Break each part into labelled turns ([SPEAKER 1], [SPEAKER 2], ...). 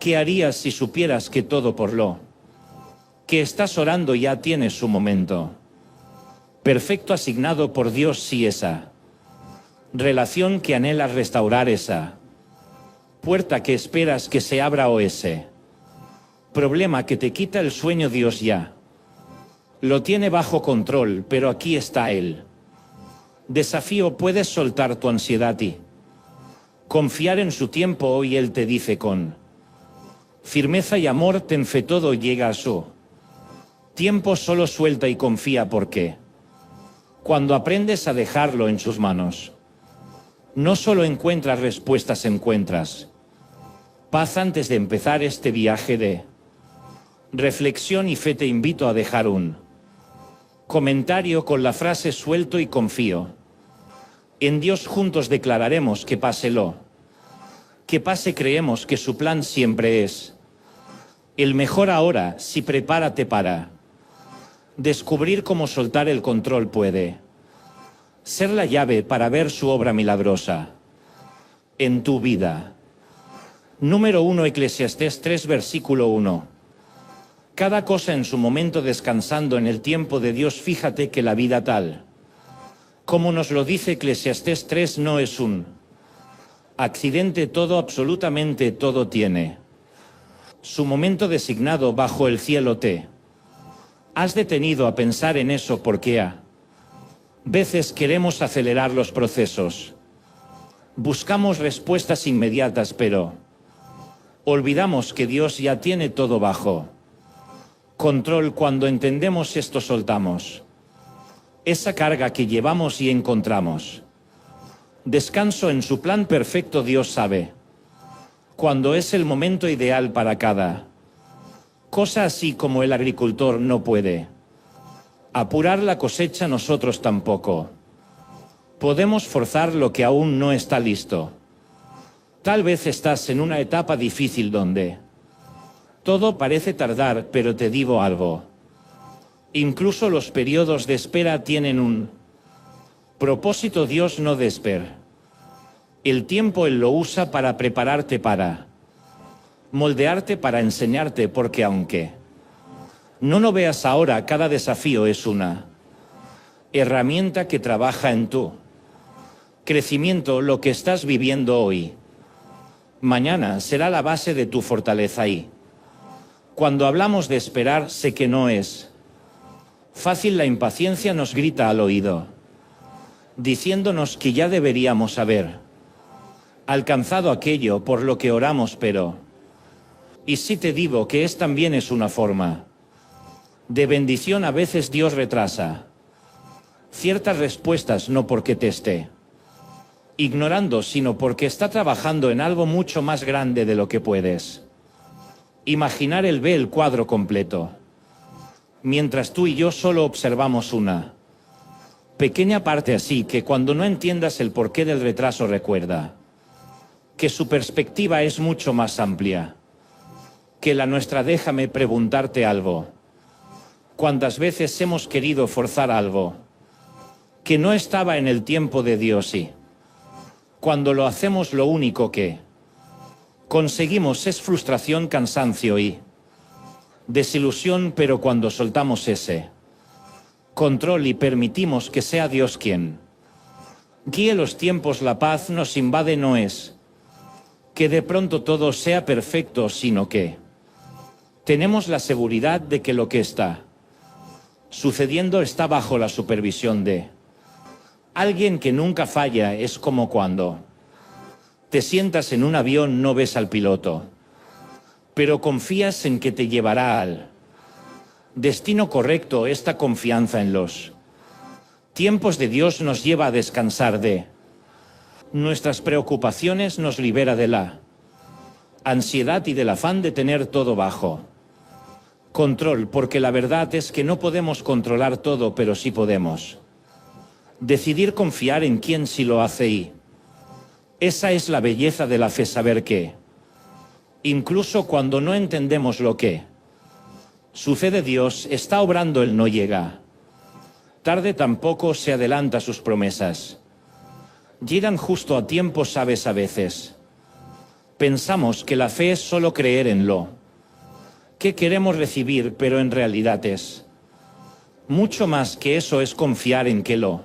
[SPEAKER 1] ¿Qué harías si supieras que todo por lo que estás orando ya tiene su momento perfecto asignado por Dios? Si esa relación que anhelas restaurar, esa puerta que esperas que se abra, o ese problema que te quita el sueño, Dios ya lo tiene bajo control, pero aquí está el desafío. Puedes soltar tu ansiedad y confiar en su tiempo. Hoy Él te dice con firmeza y amor: ten fe, todo llega a su tiempo. Solo suelta y confía, porque cuando aprendes a dejarlo en sus manos, no solo encuentras respuestas, encuentras paz. Antes de empezar este viaje de reflexión y fe, te invito a dejar un comentario con la frase: suelto y confío en Dios. Juntos declararemos que pase lo que pase, creemos que su plan siempre es el mejor. Ahora sí, prepárate para descubrir cómo soltar el control puede ser la llave para ver su obra milagrosa en tu vida. Número 1, Eclesiastés 3, versículo 1. Cada cosa en su momento, descansando en el tiempo de Dios. Fíjate que la vida, tal como nos lo dice Eclesiastés 3, no es un accidente. Todo, absolutamente todo, tiene su momento designado bajo el cielo. ¿Te has detenido a pensar en eso? Porque a veces queremos acelerar los procesos, buscamos respuestas inmediatas, pero olvidamos que Dios ya tiene todo bajo control. Cuando entendemos esto, soltamos esa carga que llevamos y encontramos descanso en su plan perfecto. Dios sabe cuándo es el momento ideal para cada cosa. Así como el agricultor no puede apurar la cosecha, nosotros tampoco podemos forzar lo que aún no está listo. Tal vez estás en una etapa difícil donde todo parece tardar, pero te digo algo: incluso los periodos de espera tienen un propósito. Dios no desespera el tiempo, Él lo usa para prepararte, para moldearte, para enseñarte, porque aunque no lo veas ahora, cada desafío es una herramienta que trabaja en tu crecimiento. Lo que estás viviendo hoy, mañana será la base de tu fortaleza. Y cuando hablamos de esperar, sé que no es fácil. La impaciencia nos grita al oído, diciéndonos que ya deberíamos haber alcanzado aquello por lo que oramos, pero y si te digo que también es una forma de bendición. A veces Dios retrasa ciertas respuestas, no porque te esté ignorando, sino porque está trabajando en algo mucho más grande de lo que puedes imaginar. Él ve el cuadro completo, mientras tú y yo solo observamos una pequeña parte. Así que cuando no entiendas el porqué del retraso, recuerda que su perspectiva es mucho más amplia que la nuestra. Déjame preguntarte algo: ¿cuántas veces hemos querido forzar algo que no estaba en el tiempo de Dios? Y cuando lo hacemos, lo único que conseguimos es frustración, cansancio y desilusión. Pero cuando soltamos ese control y permitimos que sea Dios quien guíe los tiempos, la paz nos invade. No es que de pronto todo sea perfecto, sino que tenemos la seguridad de que lo que está sucediendo está bajo la supervisión de alguien que nunca falla. Es como cuando te sientas en un avión, no ves al piloto, pero confías en que te llevará al destino correcto. Esta confianza en los tiempos de Dios nos lleva a descansar de nuestras preocupaciones, nos libera de la ansiedad y del afán de tener todo bajo control, porque la verdad es que no podemos controlar todo, pero sí podemos decidir confiar en quien sí lo hace. Y esa es la belleza de la fe, saber que incluso cuando no entendemos lo que sucede, Dios está obrando. Él no llega tarde, tampoco se adelanta. Sus promesas llegan justo a tiempo. Sabes, a veces Pensamos que la fe es solo creer en lo que queremos recibir, pero en realidad es mucho más que eso. Es confiar en que lo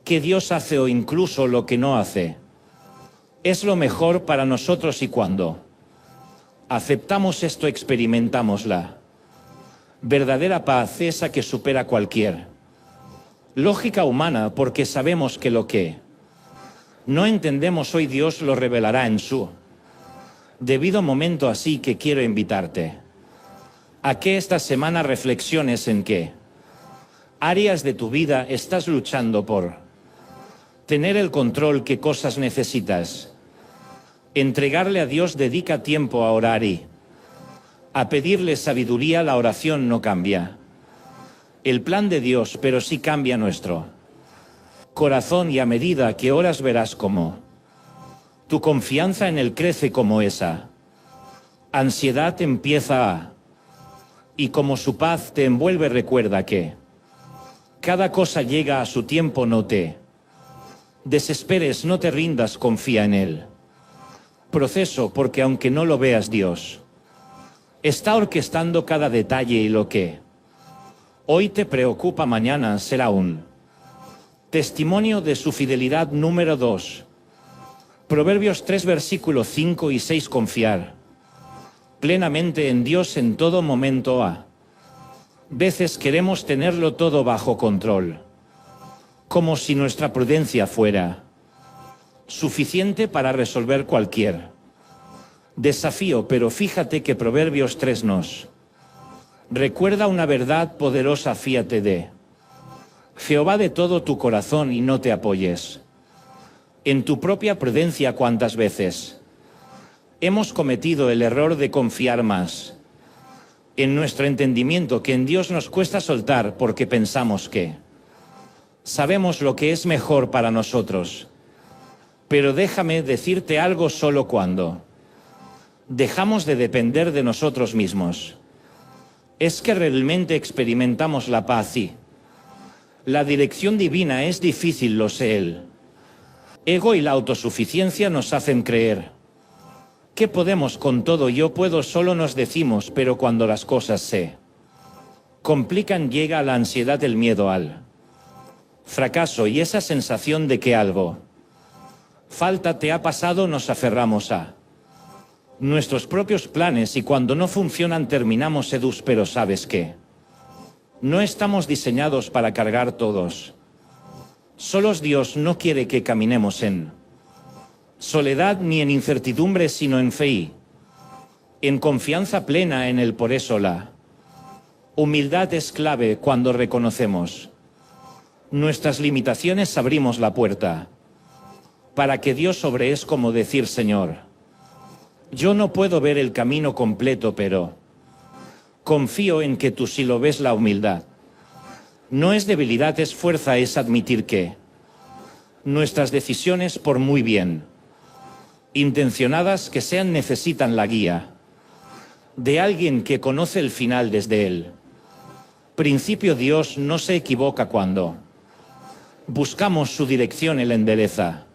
[SPEAKER 1] que Dios hace o incluso lo que no hace es lo mejor para nosotros, y cuando aceptamos esto experimentamos la verdadera paz, esa que supera cualquier lógica humana, porque sabemos que lo que no entendemos hoy Dios lo revelará en su debido momento. Así que quiero invitarte a que esta semana reflexiones en qué áreas de tu vida estás luchando por tener el control, qué cosas necesitas entregarle a Dios. Dedica tiempo a orar y a pedirle sabiduría. La oración no cambia el plan de Dios, pero sí cambia nuestro corazón, y a medida que oras verás cómo tu confianza en Él crece, como esa ansiedad empieza y como su paz te envuelve. Recuerda que cada cosa llega a su tiempo. No te desesperes, no te rindas, confía en Él proceso, porque aunque no lo veas, Dios está orquestando cada detalle, y lo que hoy te preocupa mañana será un testimonio de su fidelidad. Número 2. Proverbios 3, versículos 5 y 6. Confiar plenamente en Dios en todo momento. A veces queremos tenerlo todo bajo control, como si nuestra prudencia fuera suficiente para resolver cualquier desafío, pero fíjate que Proverbios 3 nos recuerda una verdad poderosa. Fíate de Jehová de todo tu corazón y no te apoyes en tu propia prudencia. ¿Cuántas veces hemos cometido el error de confiar más en nuestro entendimiento que en Dios? Nos cuesta soltar porque pensamos que sabemos lo que es mejor para nosotros. Pero déjame decirte algo: solo cuando dejamos de depender de nosotros mismos es que realmente experimentamos la paz y la dirección divina. Es difícil, lo sé. El ego y la autosuficiencia nos hacen creer que podemos con todo. Yo puedo solo, nos decimos, pero cuando las cosas se complican llega la ansiedad, el miedo al fracaso y esa sensación de que algo falta. ¿Te ha pasado? Nos aferramos a nuestros propios planes y cuando no funcionan terminamos sedus. Pero ¿sabes qué? No estamos diseñados para cargar todos solos. Dios no quiere que caminemos en soledad ni en incertidumbre, sino en fe y en confianza plena en Él. Por eso la humildad es clave. Cuando reconocemos nuestras limitaciones abrimos la puerta para que Dios obre. Es como decir: Señor, yo no puedo ver el camino completo, pero confío en que tú sí lo ves. La humildad no es debilidad, es fuerza. Es admitir que nuestras decisiones, por muy bien intencionadas que sean, necesitan la guía de alguien que conoce el final desde el principio. Dios no se equivoca. Cuando buscamos su dirección, Él endereza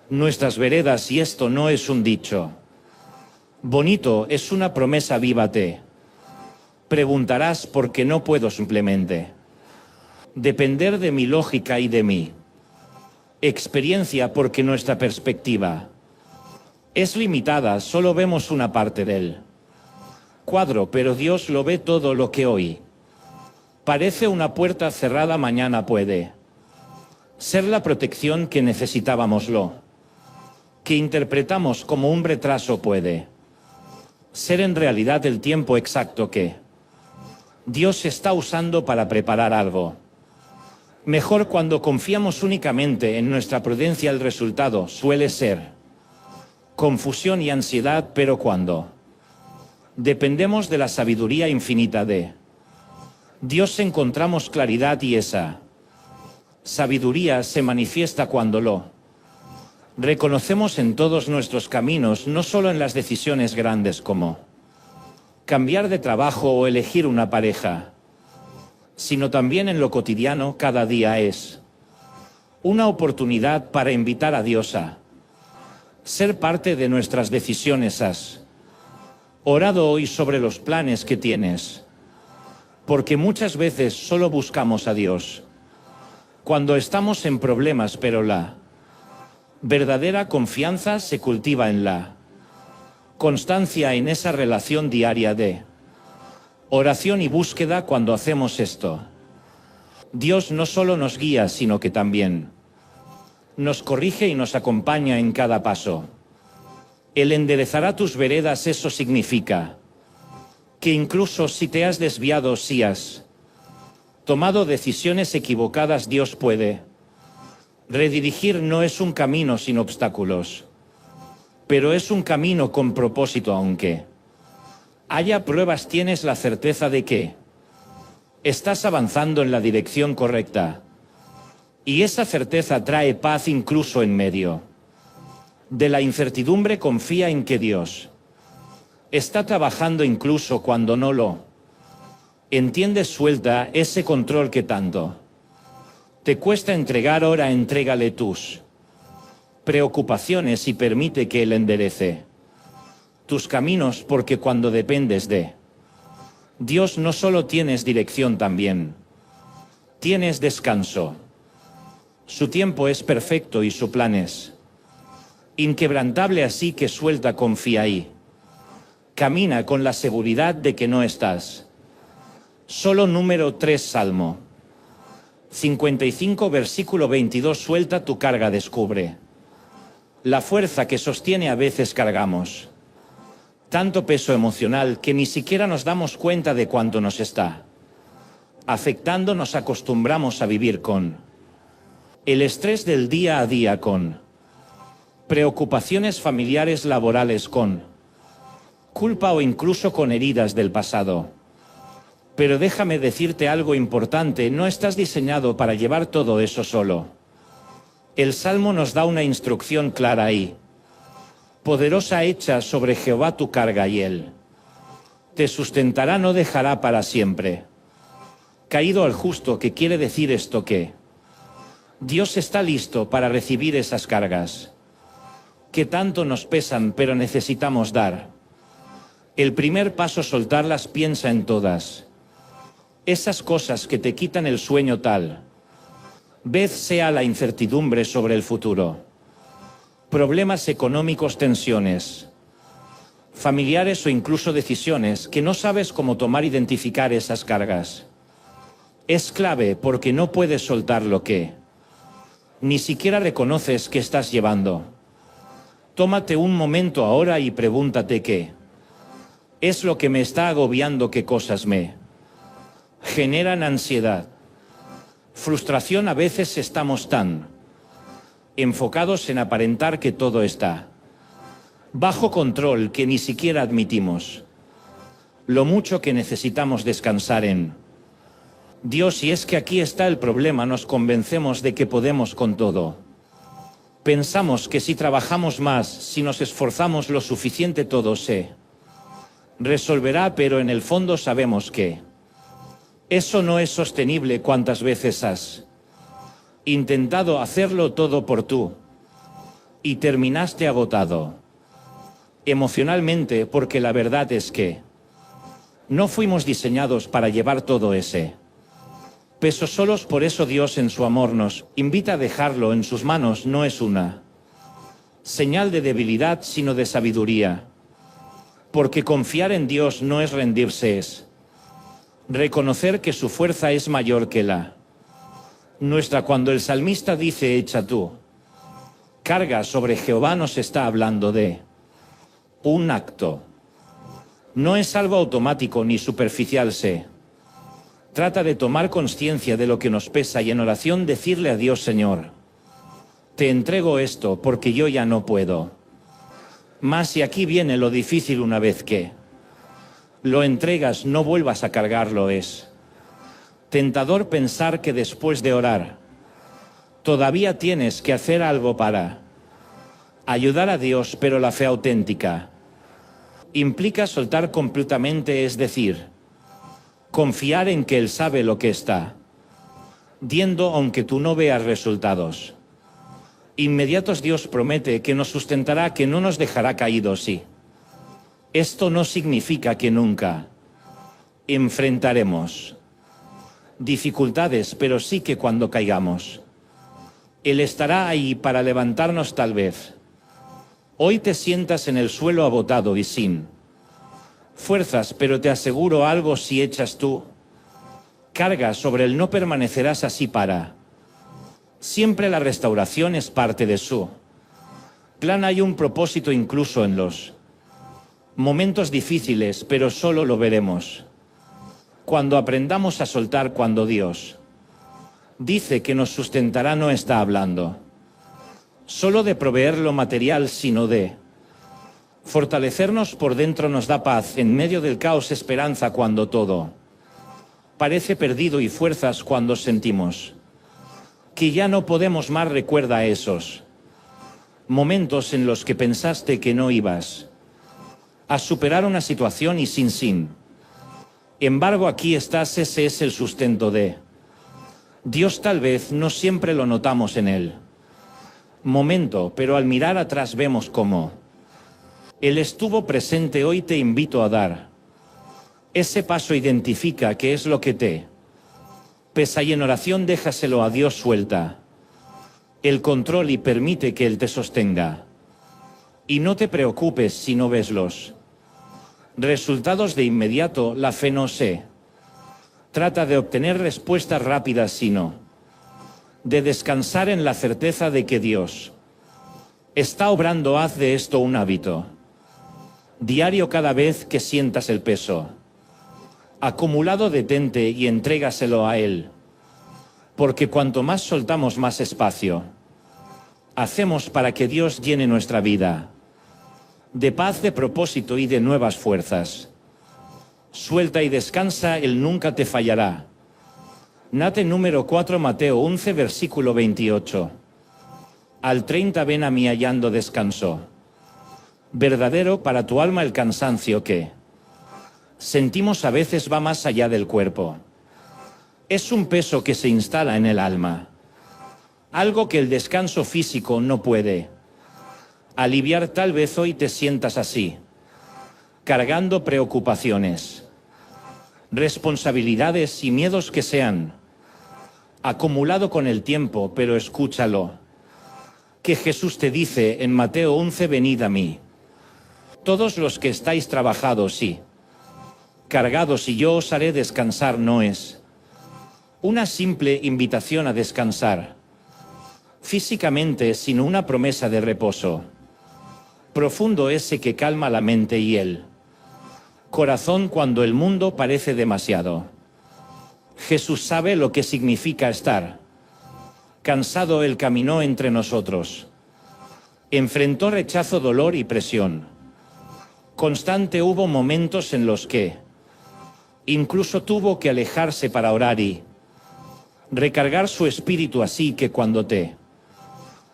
[SPEAKER 1] nuestras veredas, y esto no es un dicho bonito, es una promesa viva. Te preguntarás: ¿por qué no puedo simplemente depender de mi lógica y de mi experiencia? Porque nuestra perspectiva es limitada, solo vemos una parte del cuadro, pero Dios lo ve todo. Lo que hoy parece una puerta cerrada, mañana puede ser la protección que necesitábamos. Lo que interpretamos como un retraso puede ser en realidad el tiempo exacto que Dios está usando para preparar algo mejor. Cuando confiamos únicamente en nuestra prudencia, el resultado suele ser confusión y ansiedad, pero cuando dependemos de la sabiduría infinita de Dios encontramos claridad, y esa sabiduría se manifiesta cuando lo reconocemos en todos nuestros caminos, no solo en las decisiones grandes como cambiar de trabajo o elegir una pareja, sino también en lo cotidiano. Cada día es una oportunidad para invitar a Dios a ser parte de nuestras decisiones. ¿Has orado hoy sobre los planes que tienes? Porque muchas veces solo buscamos a Dios cuando estamos en problemas, pero la verdadera confianza se cultiva en la constancia, en esa relación diaria de oración y búsqueda. Cuando hacemos esto, Dios no solo nos guía, sino que también nos corrige y nos acompaña en cada paso. Él enderezará tus veredas. Eso significa que incluso si te has desviado, si has tomado decisiones equivocadas, Dios puede redirigir. No es un camino sin obstáculos, pero es un camino con propósito. Aunque haya pruebas, tienes la certeza de que estás avanzando en la dirección correcta. Y esa certeza trae paz incluso en medio de la incertidumbre. Confía en que Dios está trabajando incluso cuando no lo entiendes. Suelta ese control que tanto te cuesta entregar. Ahora entrégale tus preocupaciones y permite que Él enderece tus caminos, porque cuando dependes de Dios no solo tienes dirección, también tienes descanso. Su tiempo es perfecto y su plan es inquebrantable, así que suelta, confía y camina con la seguridad de que no estás solo. Número 3, Salmo 55, versículo 22. Suelta tu carga, descubre la fuerza que sostiene. A veces cargamos tanto peso emocional que ni siquiera nos damos cuenta de cuánto nos está afectando. Nos acostumbramos a vivir con el estrés del día a día, con preocupaciones familiares, laborales, con culpa o incluso con heridas del pasado. Pero déjame decirte algo importante: no estás diseñado para llevar todo eso solo. El Salmo nos da una instrucción clara y poderosa: echa sobre Jehová tu carga y Él te sustentará, no dejará para siempre caído al justo. ¿Qué quiere decir esto? Que Dios está listo para recibir esas cargas que tanto nos pesan, pero necesitamos dar el primer paso, soltarlas. Piensa en todas esas cosas que te quitan el sueño, tal vez sea la incertidumbre sobre el futuro, problemas económicos, tensiones familiares o incluso decisiones que no sabes cómo tomar. Identificar esas cargas es clave, porque no puedes soltar lo que ni siquiera reconoces que estás llevando. Tómate un momento ahora y pregúntate: ¿qué es lo que me está agobiando? ¿Qué cosas me generan ansiedad, frustración? A veces estamos tan enfocados en aparentar que todo está bajo control que ni siquiera admitimos lo mucho que necesitamos descansar en Dios. Y es que aquí está el problema: nos convencemos de que podemos con todo. Pensamos que si trabajamos más, si nos esforzamos lo suficiente, todo se resolverá, pero en el fondo sabemos que eso no es sostenible. ¿Cuántas veces has intentado hacerlo todo por tú y terminaste agotado emocionalmente? Porque la verdad es que no fuimos diseñados para llevar todo ese peso solos. Por eso Dios, en su amor, nos invita a dejarlo en sus manos. No es una señal de debilidad, sino de sabiduría. Porque confiar en Dios no es rendirse, es reconocer que su fuerza es mayor que la nuestra. Cuando el salmista dice: echa tú carga sobre Jehová, nos está hablando de un acto. No es algo automático ni superficial. Se trata de tomar conciencia de lo que nos pesa y en oración decirle a Dios: Señor, te entrego esto porque yo ya no puedo más. Y aquí viene lo difícil: una vez que lo entregas, no vuelvas a cargarlo. Es tentador pensar que después de orar todavía tienes que hacer algo para ayudar a Dios, pero la fe auténtica implica soltar completamente, es decir, confiar en que Él sabe lo que está viendo, aunque tú no veas resultados. Inmediatos Dios promete que nos sustentará, que no nos dejará caídos, sí. Esto no significa que nunca enfrentaremos dificultades, pero sí que cuando caigamos, Él estará ahí para levantarnos tal vez. Hoy te sientas en el suelo agotado y sin fuerzas, pero te aseguro algo: si echas tú carga sobre Él, no permanecerás así para siempre. La restauración es parte de su plan. Hay un propósito incluso en los momentos difíciles, pero solo lo veremos cuando aprendamos a soltar. Cuando Dios dice que nos sustentará, no está hablando solo de proveer lo material, sino de fortalecernos por dentro. Nos da paz en medio del caos, esperanza cuando todo parece perdido y fuerzas cuando sentimos que ya no podemos más. Recuerda esos momentos en los que pensaste que no ibas a superar una situación y sin embargo aquí estás. Ese es el sustento de Dios. Tal vez no siempre lo notamos en el momento, pero al mirar atrás vemos cómo Él estuvo presente. Hoy te invito a dar ese paso. Identifica qué es lo que te pesa y en oración déjaselo a Dios. Suelta el control y permite que Él te sostenga. Y no te preocupes si no ves los resultados de inmediato. La fe no se trata de obtener respuestas rápidas, sino de descansar en la certeza de que Dios está obrando. Haz de esto un hábito diario. Cada vez que sientas el peso acumulado, detente y entrégaselo a Él, porque cuanto más soltamos, más espacio hacemos para que Dios llene nuestra vida de paz, de propósito y de nuevas fuerzas. Suelta y descansa, Él nunca te fallará. Nate número 4, Mateo 11, versículo 28 al 30. Ven a mí hallando descanso verdadero para tu alma. El cansancio que sentimos a veces va más allá del cuerpo. Es un peso que se instala en el alma, algo que el descanso físico no puede aliviar. Tal vez hoy te sientas así, cargando preocupaciones, responsabilidades y miedos que se han acumulado con el tiempo, pero escúchalo, que Jesús te dice en Mateo 11: venid a mí, todos los que estáis trabajados y cargados, y yo os haré descansar. No es una simple invitación a descansar físicamente, sino una promesa de reposo profundo, ese que calma la mente y el corazón cuando el mundo parece demasiado. Jesús sabe lo que significa estar cansado. Él caminó entre nosotros, enfrentó rechazo, dolor y presión constante. Hubo momentos en los que incluso tuvo que alejarse para orar y recargar su espíritu. Así que cuando te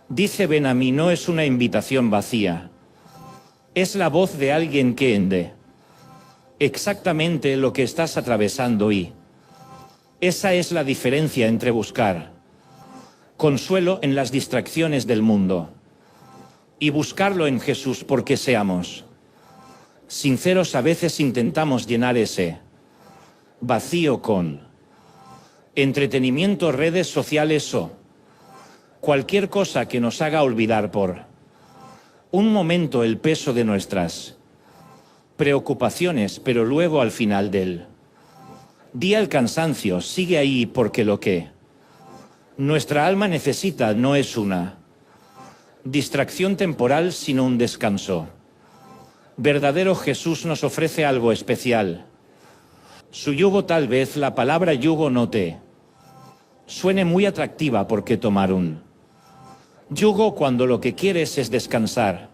[SPEAKER 1] dice ven a mí, no es una invitación vacía, es la voz de alguien que entiende exactamente lo que estás atravesando, y esa es la diferencia entre buscar consuelo en las distracciones del mundo y buscarlo en Jesús. Porque seamos sinceros, a veces intentamos llenar ese vacío con entretenimiento, redes sociales o cualquier cosa que nos haga olvidar por un momento el peso de nuestras preocupaciones, pero luego al final del día el cansancio sigue ahí, porque lo que nuestra alma necesita no es una distracción temporal, sino un descanso verdadero. Jesús nos ofrece algo especial: su yugo. Tal vez la palabra yugo no te suene muy atractiva, porque tomar un yugo cuando lo que quieres es descansar.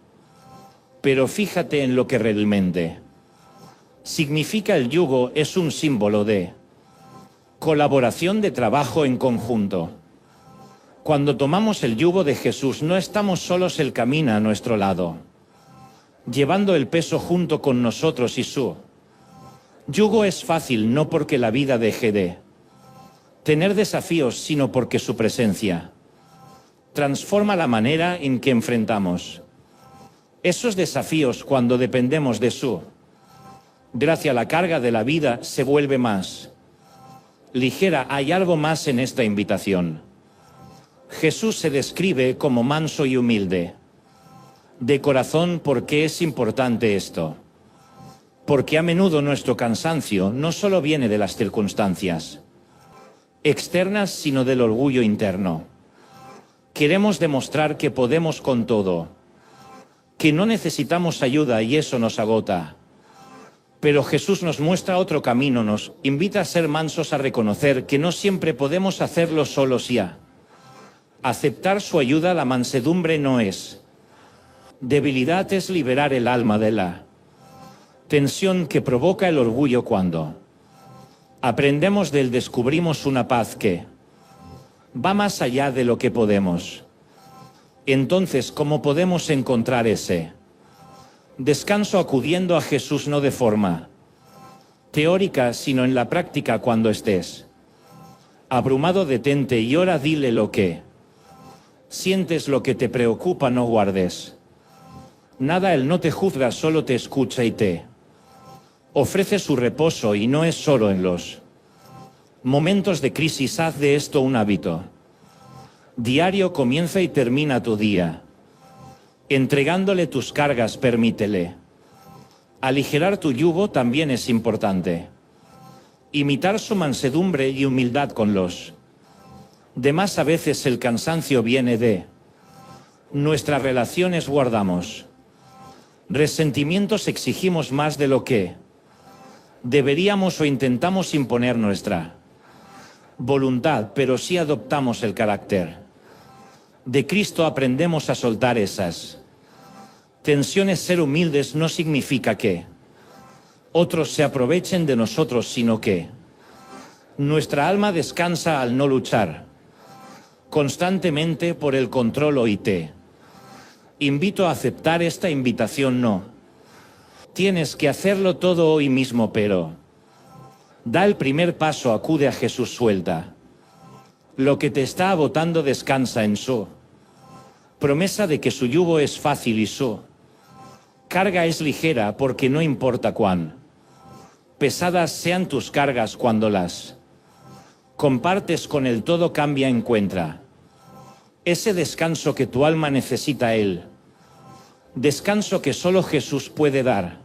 [SPEAKER 1] Pero fíjate en lo que realmente significa el yugo. Es un símbolo de colaboración, de trabajo en conjunto. Cuando tomamos el yugo de Jesús, no estamos solos. Él camina a nuestro lado, llevando el peso junto con nosotros, y su yugo es fácil, no porque la vida deje de tener desafíos, sino porque su presencia Transforma la manera en que enfrentamos esos desafíos cuando dependemos de su gracia. La carga de la vida se vuelve más ligera. Hay algo más en esta invitación. Jesús se describe como manso y humilde de corazón. ¿Por qué es importante esto? Porque a menudo nuestro cansancio no solo viene de las circunstancias externas, sino del orgullo interno. Queremos demostrar que podemos con todo, que no necesitamos ayuda, y eso nos agota. Pero Jesús nos muestra otro camino, nos invita a ser mansos, a reconocer que no siempre podemos hacerlo solos y a aceptar su ayuda. La mansedumbre no es debilidad, es liberar el alma de la tensión que provoca el orgullo. Cuando aprendemos de él, descubrimos una paz que va más allá de lo que podemos. Entonces, ¿cómo podemos encontrar ese descanso? Acudiendo a Jesús, no de forma teórica, sino en la práctica. Cuando estés abrumado, detente y ora. Dile lo que sientes, lo que te preocupa. No guardes nada. Él no te juzga, solo te escucha y te ofrece su reposo. Y no es solo en los momentos de crisis. Haz de esto un hábito diario. Comienza y termina tu día entregándole tus cargas. Permítele aligerar tu yugo. También es importante imitar su mansedumbre y humildad con los demás. A veces el cansancio viene de nuestras relaciones. Guardamos resentimientos, exigimos más de lo que deberíamos o intentamos imponer nuestra voluntad. Pero si adoptamos el carácter de Cristo, aprendemos a soltar esas tensiones. Ser humildes no significa que otros se aprovechen de nosotros, sino que nuestra alma descansa al no luchar constantemente por el control. Hoy te invito a aceptar esta invitación. No tienes que hacerlo todo hoy mismo, pero da el primer paso. Acude a Jesús, suelta lo que te está agotando, descansa en su promesa de que su yugo es fácil y su carga es ligera. Porque no importa cuán pesadas sean tus cargas, cuando las compartes con el todo cambia. Encuentra ese descanso que tu alma necesita, el descanso que solo Jesús puede dar.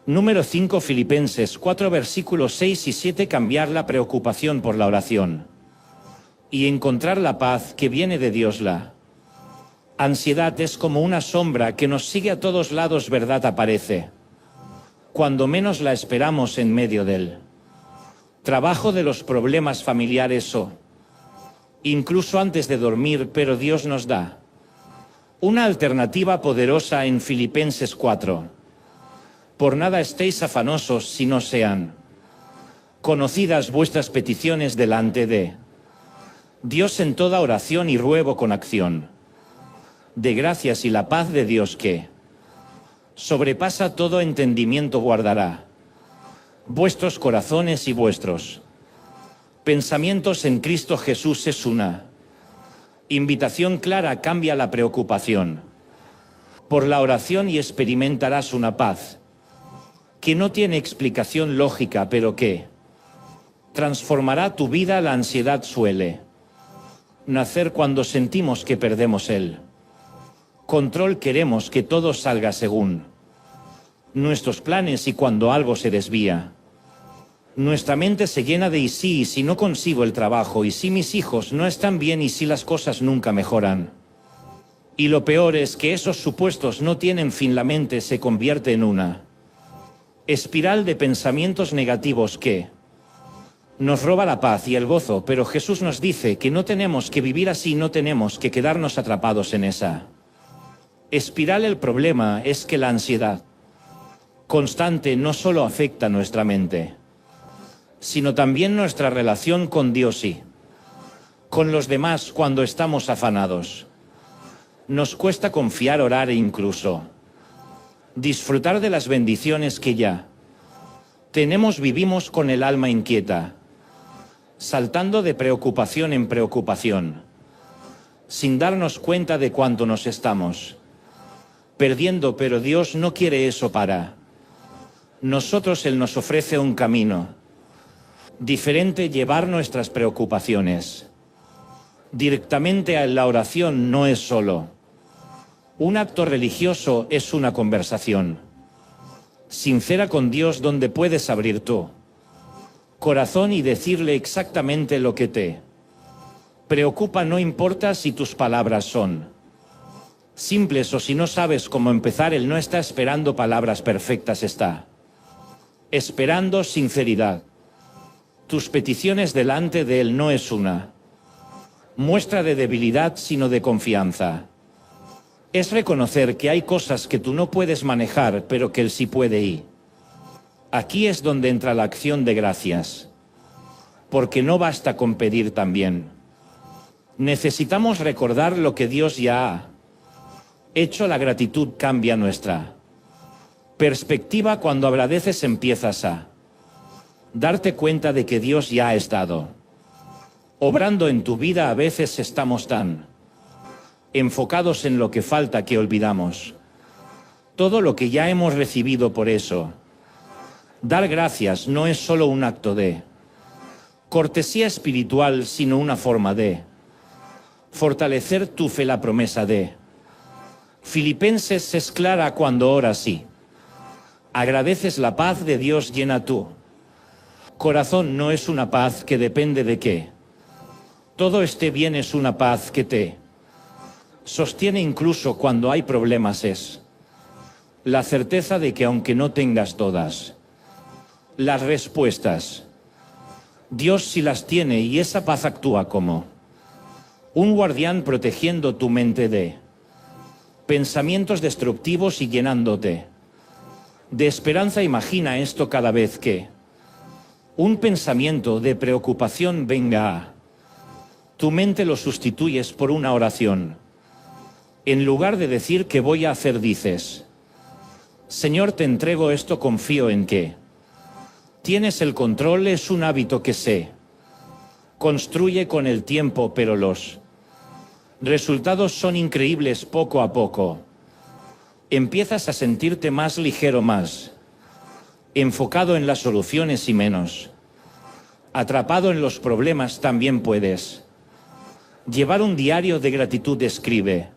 [SPEAKER 1] Número 5, Filipenses 4, versículos 6 y 7. Cambiar la preocupación por la oración y encontrar la paz que viene de Dios. La ansiedad es como una sombra que nos sigue a todos lados. Verdad aparece cuando menos la esperamos, en medio del trabajo, de los problemas familiares o incluso antes de dormir. Pero Dios nos da una alternativa poderosa en Filipenses 4. Por nada estéis afanosos, si no sean conocidas vuestras peticiones delante de Dios en toda oración y ruego con acción de gracias, y la paz de Dios, que sobrepasa todo entendimiento, guardará vuestros corazones y vuestros pensamientos en Cristo Jesús. Es una invitación clara. Cambia la preocupación por la oración y experimentarás una paz que no tiene explicación lógica, pero que transformará tu vida. La ansiedad suele nacer cuando sentimos que perdemos el control. Queremos que todo salga según nuestros planes, y cuando algo se desvía, nuestra mente se llena de y si no consigo el trabajo, y si mis hijos no están bien, y si las cosas nunca mejoran. Y lo peor es que esos supuestos no tienen fin. La mente se convierte en una espiral de pensamientos negativos que nos roba la paz y el gozo. Pero Jesús nos dice que no tenemos que vivir así, no tenemos que quedarnos atrapados en esa espiral. El problema es que la ansiedad constante no solo afecta nuestra mente, sino también nuestra relación con Dios y con los demás. Cuando estamos afanados, nos cuesta confiar, orar e incluso disfrutar de las bendiciones que ya tenemos. Vivimos con el alma inquieta, saltando de preocupación en preocupación. sin darnos cuenta de cuánto nos estamos perdiendo, pero Dios no quiere eso para nosotros. Él nos ofrece un camino diferente, llevar nuestras preocupaciones directamente a la oración. No es solo un acto religioso, es una conversación sincera con Dios donde puedes abrir tu corazón y decirle exactamente lo que te preocupa. No importa si tus palabras son simples o si no sabes cómo empezar. Él no está esperando palabras perfectas, está esperando sinceridad. Tus peticiones delante de Él no es una muestra de debilidad, sino de confianza. Es reconocer que hay cosas que tú no puedes manejar, pero que Él sí puede, y aquí es donde entra la acción de gracias. Porque no basta con pedir también. Necesitamos recordar lo que Dios ya ha hecho. La gratitud cambia nuestra perspectiva. Cuando agradeces empiezas a darte cuenta de que Dios ya ha estado obrando en tu vida. A veces estamos tan enfocados en lo que falta que olvidamos todo lo que ya hemos recibido. Por eso, dar gracias no es solo un acto de cortesía espiritual, sino una forma de fortalecer tu fe. La promesa de Filipenses es clara cuando oras y agradeces. La paz de Dios llena tu corazón. No es una paz que depende de que todo esté bien, es una paz que te sostiene incluso cuando hay problemas. Es la certeza de que aunque no tengas todas las respuestas, Dios sí las tiene, y esa paz actúa como un guardián protegiendo tu mente de pensamientos destructivos y llenándote de esperanza. Imagina esto: cada vez que un pensamiento de preocupación venga a tu mente, lo sustituyes por una oración. En lugar de decir ¿qué voy a hacer?, dices: Señor, te entrego esto, confío en que tienes el control. Es un hábito que se construye con el tiempo, pero los resultados son increíbles. Poco a poco empiezas a sentirte más ligero, más enfocado en las soluciones y menos atrapado en los problemas. También puedes llevar un diario de gratitud. Escribe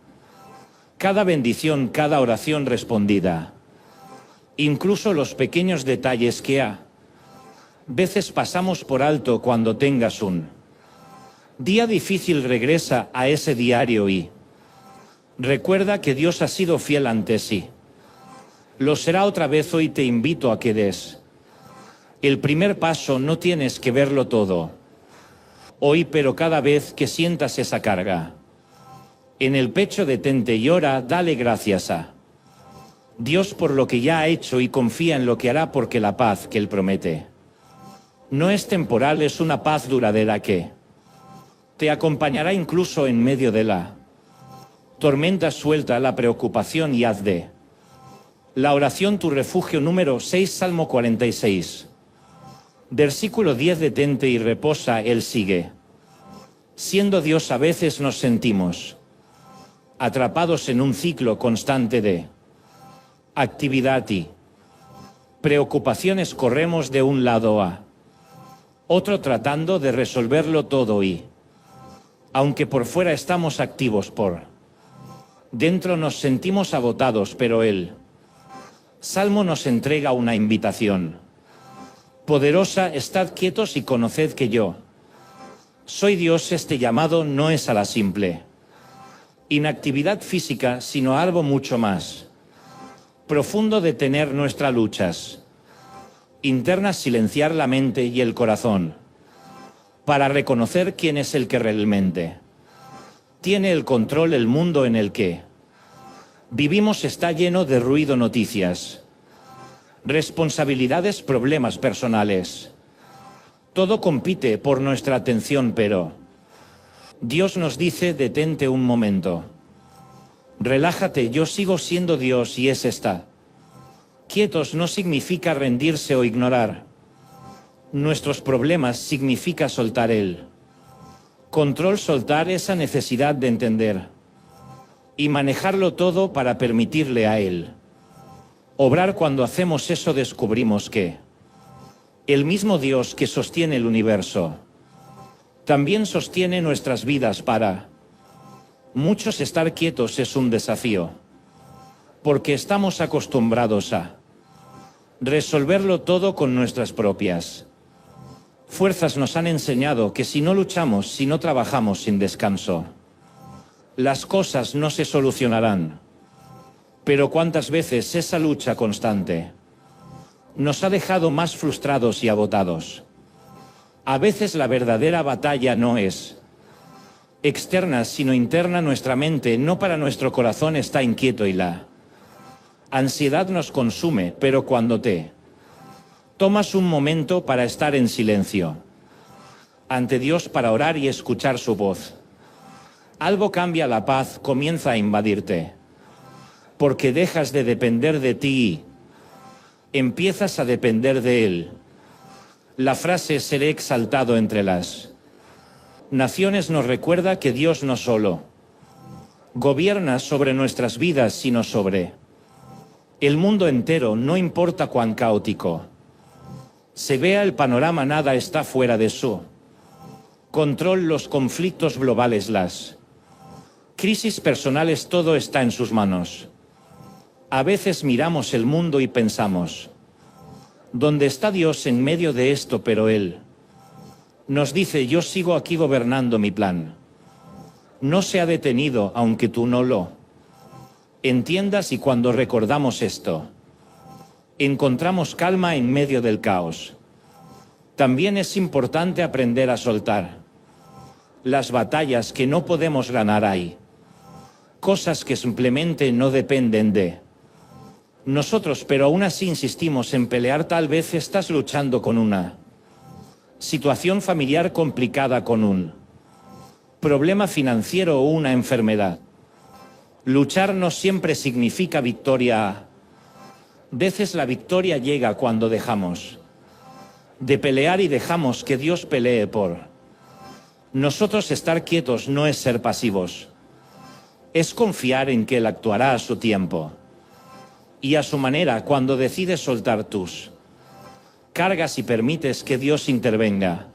[SPEAKER 1] cada bendición, cada oración respondida, incluso los pequeños detalles que a veces pasamos por alto. Cuando tengas un día difícil, regresa a ese diario y recuerda que Dios ha sido fiel ante sí. Lo será otra vez hoy. Te invito a que des el primer paso. No tienes que verlo todo hoy, pero cada vez que sientas esa carga en el pecho, detente y ora. Dale gracias a Dios por lo que ya ha hecho y confía en lo que hará, porque la paz que Él promete no es temporal, es una paz duradera que te acompañará incluso en medio de la tormenta. Suelta la preocupación y haz de la oración tu refugio. Número 6, Salmo 46. Versículo 10. Detente y reposa. Él sigue siendo Dios. A veces nos sentimos atrapados en un ciclo constante de actividad y preocupaciones. Corremos de un lado a otro tratando de resolverlo todo, y aunque por fuera estamos activos, por dentro nos sentimos agotados. Pero el Salmo nos entrega una invitación poderosa: estad quietos y conoced que yo soy Dios. Este llamado no es a la simple inactividad física, sino a algo mucho más profundo: de tener nuestras luchas internas, silenciar la mente y el corazón para reconocer quién es el que realmente tiene el control. El mundo en el que vivimos está lleno de ruido, noticias, responsabilidades, problemas personales. Todo compite por nuestra atención, pero Dios nos dice: detente un momento, relájate, yo sigo siendo Dios. Y es esta. Quietos no significa rendirse o ignorar nuestros problemas, significa soltar el Control soltar esa necesidad de entender y manejarlo todo para permitirle a Él obrar. Cuando hacemos eso descubrimos que el mismo Dios que sostiene el universo también sostiene nuestras vidas. Para muchos estar quietos es un desafío, porque estamos acostumbrados a resolverlo todo con nuestras propias fuerzas. Nos han enseñado que si no luchamos, si no trabajamos sin descanso, las cosas no se solucionarán. Pero ¿cuántas veces esa lucha constante nos ha dejado más frustrados y agotados? A veces la verdadera batalla no es externa, sino interna. Nuestra mente, no para nuestro corazón, está inquieto y la ansiedad nos consume. Pero cuando te tomas un momento para estar en silencio ante Dios, para orar y escuchar su voz, algo cambia. La paz comienza a invadirte, porque dejas de depender de ti y empiezas a depender de Él. La frase "seré exaltado entre las naciones" nos recuerda que Dios no solo gobierna sobre nuestras vidas, sino sobre el mundo entero. No importa cuán caótico se vea el panorama, nada está fuera de su control. Los conflictos globales, las crisis personales, todo está en sus manos. A veces miramos el mundo y pensamos, ¿dónde está Dios en medio de esto? Pero Él nos dice: yo sigo aquí gobernando. Mi plan no se ha detenido, aunque tú no lo entiendas. Y cuando recordamos esto, encontramos calma en medio del caos. También es importante aprender a soltar las batallas que no podemos ganar. Hay cosas que simplemente no dependen de nosotros, pero aún así insistimos en pelear. Tal vez estás luchando con una situación familiar complicada, con un problema financiero o una enfermedad. Luchar no siempre significa victoria. A veces la victoria llega cuando dejamos de pelear y dejamos que Dios pelee por nosotros. Estar quietos no es ser pasivos, es confiar en que Él actuará a su tiempo y a su manera. Cuando decides soltar tus cargas y permites que Dios intervenga,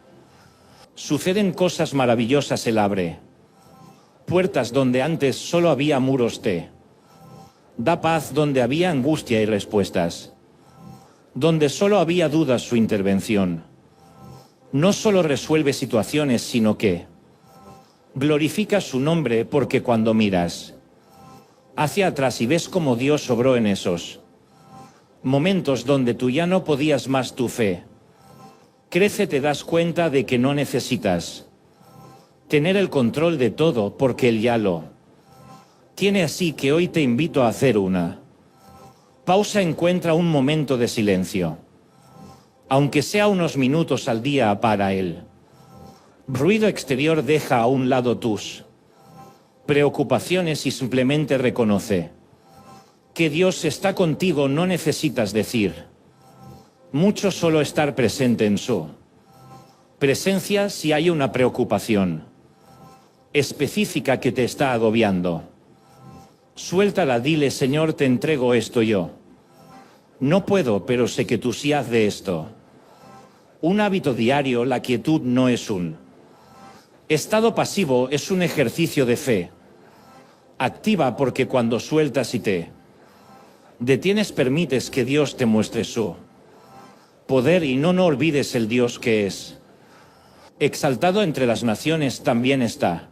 [SPEAKER 1] suceden cosas maravillosas. Él abre puertas donde antes solo había muros, te da paz donde había angustia y respuestas donde solo había dudas. Su intervención no solo resuelve situaciones, sino que glorifica su nombre, porque cuando miras hacia atrás y ves cómo Dios obró en esos momentos donde tú ya no podías más, tu fe crece. Te das cuenta de que no necesitas tener el control de todo, porque Él ya lo tiene. Así que hoy te invito a hacer una pausa. Encuentra un momento de silencio, aunque sea unos minutos al día. Para el ruido exterior, deja a un lado tus preocupaciones y simplemente reconoce que Dios está contigo. No necesitas decir mucho, solo estar presente en su presencia. Si hay una preocupación específica que te está agobiando, suéltala, dile: Señor, te entrego esto. Yo no puedo, pero sé que tú sí. Haz de esto un hábito diario. La quietud no es un estado pasivo, es un ejercicio de fe activa, porque cuando sueltas y te detienes, permites que Dios te muestre su poder. Y no olvides el Dios que es exaltado entre las naciones también está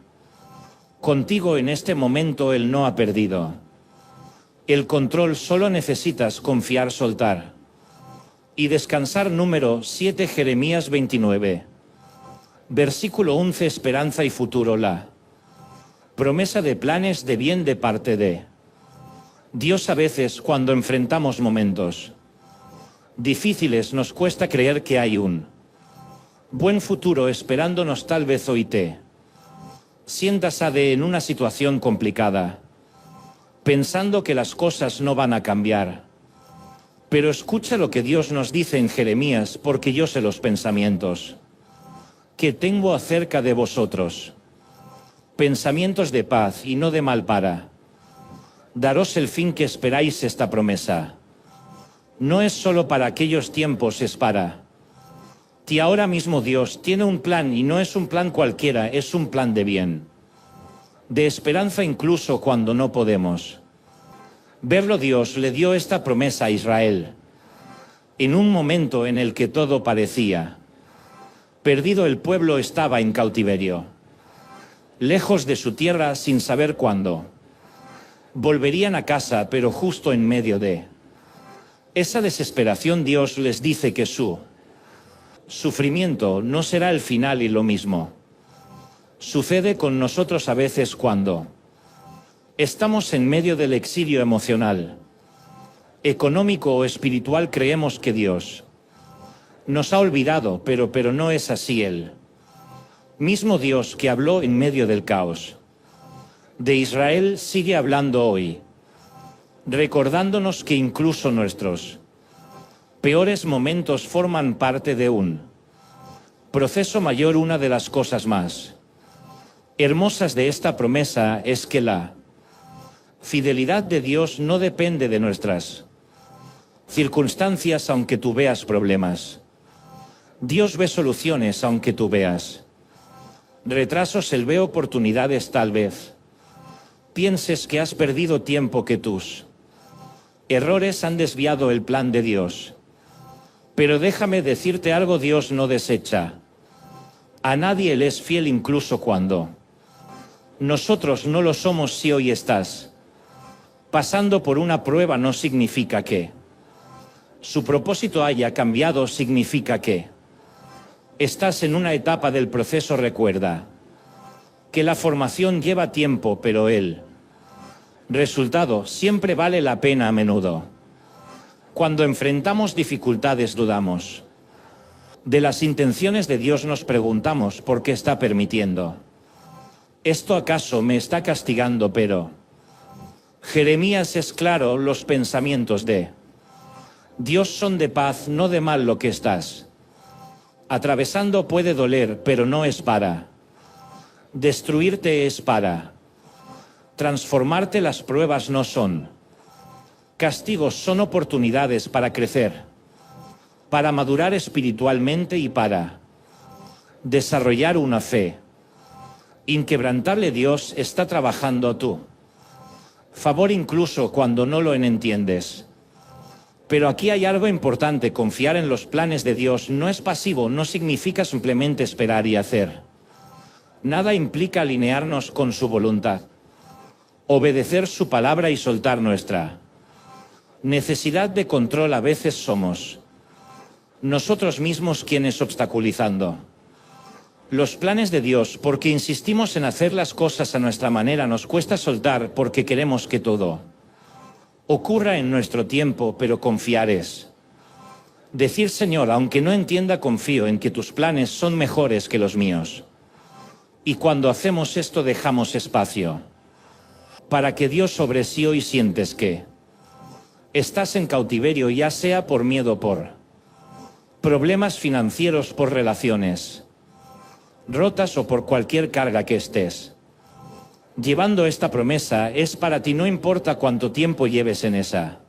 [SPEAKER 1] contigo en este momento. Él no ha perdido el control, solo necesitas confiar, soltar y descansar. Número 7, Jeremías 29, versículo 11. Esperanza y futuro. La promesa de planes de bien de parte de Dios. A veces, cuando enfrentamos momentos difíciles, nos cuesta creer que hay un buen futuro esperándonos. Tal vez hoy te sientas en una situación complicada, pensando que las cosas no van a cambiar. Pero escucha lo que Dios nos dice en Jeremías: porque yo sé los pensamientos que tengo acerca de vosotros pensamientos de paz y no de mal para daros el fin que esperáis esta promesa. No es solo para aquellos tiempos, es para ti ahora mismo. Dios tiene un plan y no es un plan cualquiera, es un plan de bien, de esperanza incluso cuando no podemos verlo. Dios le dio esta promesa a Israel en un momento en el que todo parecía perdido. El pueblo estaba en cautiverio, lejos de su tierra, sin saber cuándo volverían a casa, pero justo en medio de esa desesperación Dios les dice que su sufrimiento no será el final. Y lo mismo sucede con nosotros a veces cuando estamos en medio del exilio emocional, económico o espiritual. Creemos que Dios nos ha olvidado, pero no es así. Él mismo Dios que habló en medio del caos de Israel sigue hablando hoy, recordándonos que incluso nuestros peores momentos forman parte de un proceso mayor. Una de las cosas más hermosas de esta promesa es que la fidelidad de Dios no depende de nuestras circunstancias, aunque tú veas problemas. Dios ve soluciones aunque tú veas retrasos. Él ve oportunidades. Tal vez pienses que has perdido tiempo, que tus errores han desviado el plan de Dios. Pero déjame decirte algo: Dios no desecha a nadie. Él es fiel incluso cuando nosotros no lo somos. Si hoy estás pasando por una prueba, no significa que su propósito haya cambiado, significa que estás en una etapa del proceso. Recuerda que la formación lleva tiempo, pero el resultado siempre vale la pena. A menudo, cuando enfrentamos dificultades, dudamos de las intenciones de Dios. Nos preguntamos: ¿por qué está permitiendo esto? ¿Acaso me está castigando? Pero Jeremías es claro: los pensamientos de Dios son de paz, no de mal. Lo que estás atravesando puede doler, pero no es para destruirte, es para transformarte. Las pruebas no son castigos, son oportunidades para crecer, para madurar espiritualmente y para desarrollar una fe inquebrantable. Dios está trabajando a tu favor incluso cuando no lo entiendes. Pero aquí hay algo importante: confiar en los planes de Dios no es pasivo, no significa simplemente esperar y hacer nada. Implica alinearnos con su voluntad, obedecer su palabra y soltar nuestra necesidad de control. A veces somos nosotros mismos quienes obstaculizando los planes de Dios, porque insistimos en hacer las cosas a nuestra manera. Nos cuesta soltar porque queremos que todo ocurra en nuestro tiempo, pero confiar es decir: Señor, aunque no entienda, confío en que tus planes son mejores que los míos. Y cuando hacemos esto, dejamos espacio para que Dios sobre sí. Hoy sientes que estás en cautiverio, ya sea por miedo, por problemas financieros, por relaciones rotas o por cualquier carga que estés llevando. Esta promesa es para ti. No importa cuánto tiempo lleves en esa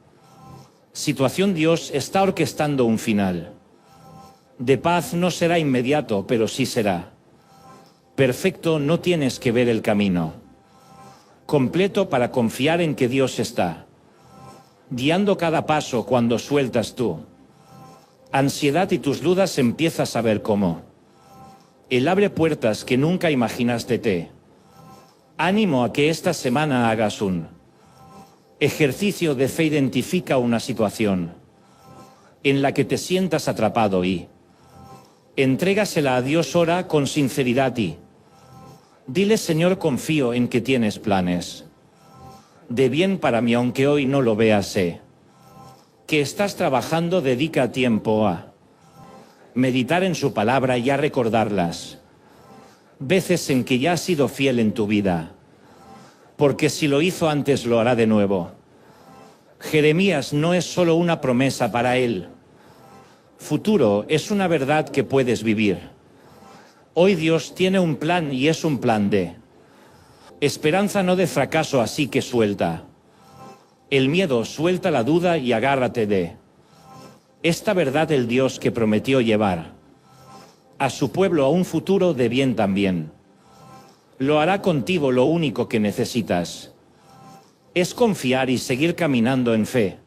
[SPEAKER 1] situación, Dios está orquestando un final de paz. No será inmediato, pero sí será perfecto. No tienes que ver el camino completo para confiar en que Dios está guiando cada paso. Cuando sueltas tu ansiedad y tus dudas, empiezas a ver cómo Él abre puertas que nunca imaginaste. Te animo a que esta semana hagas un ejercicio de fe. Identifica una situación en la que te sientas atrapado y entrégasela a Dios. Ora con sinceridad y dile: Señor, confío en que tienes planes de bien para mí, aunque hoy no lo veas. Sé que estás trabajando. Dedica tiempo a meditar en su palabra y a recordar las veces en que ya has sido fiel en tu vida, porque si lo hizo antes, lo hará de nuevo. Jeremías no es solo una promesa para el futuro, es una verdad que puedes vivir Hoy Dios tiene un plan y es un plan de esperanza, no de fracaso, así que suelta el miedo, suelta la duda y agárrate de esta verdad del Dios que prometió llevar a su pueblo a un futuro de bien también. Lo hará contigo, lo único que necesitas es confiar y seguir caminando en fe.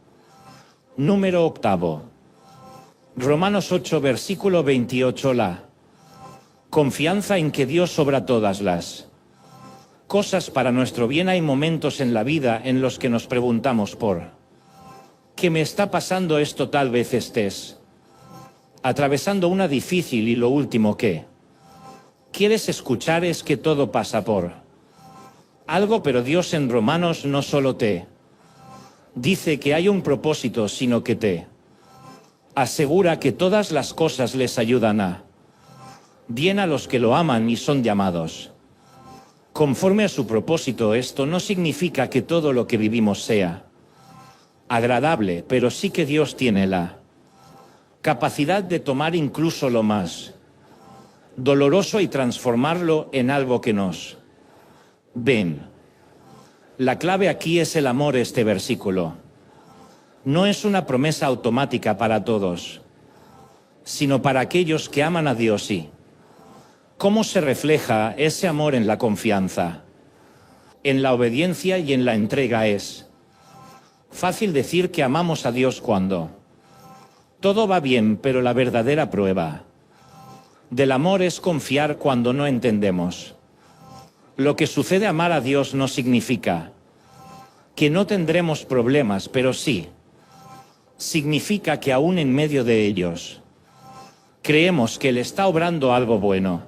[SPEAKER 1] Número 8. Romanos 8, versículo 28. La confianza en que Dios obra todas las cosas para nuestro bien. Hay momentos en la vida en los que nos preguntamos por ¿qué me está pasando esto? Tal vez estés atravesando una difícil y lo último que quieres escuchar es que todo pasa por algo, pero Dios en Romanos no solo te dice que hay un propósito, sino que te asegura que todas las cosas les ayudan a bien a los que lo aman y son llamados conforme a su propósito. Esto no significa que todo lo que vivimos sea agradable, pero sí que Dios tiene la capacidad de tomar incluso lo más doloroso y transformarlo en algo que nos ven. La clave aquí es el amor. Este versículo no es una promesa automática para todos, sino para aquellos que aman a Dios. ¿Y cómo se refleja ese amor? En la confianza, en la obediencia y en la entrega. Es fácil decir que amamos a Dios cuando todo va bien, pero la verdadera prueba del amor es confiar cuando no entendemos lo que sucede. Amar a Dios no significa que no tendremos problemas, pero sí significa que aún en medio de ellos creemos que Él está obrando algo bueno.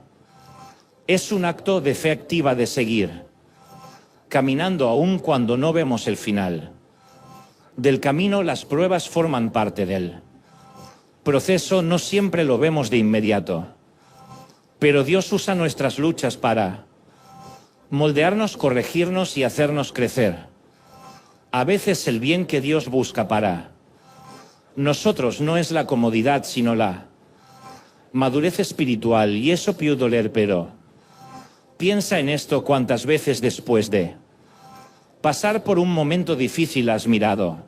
[SPEAKER 1] Es un acto de fe activa de seguir caminando aún cuando no vemos el final del camino. Las pruebas forman parte del proceso, no siempre lo vemos de inmediato, pero Dios usa nuestras luchas para moldearnos, corregirnos y hacernos crecer. A veces el bien que Dios busca para nosotros no es la comodidad, sino la madurez espiritual, y eso puede doler, pero piensa en esto: cuántas veces después de pasar por un momento difícil has mirado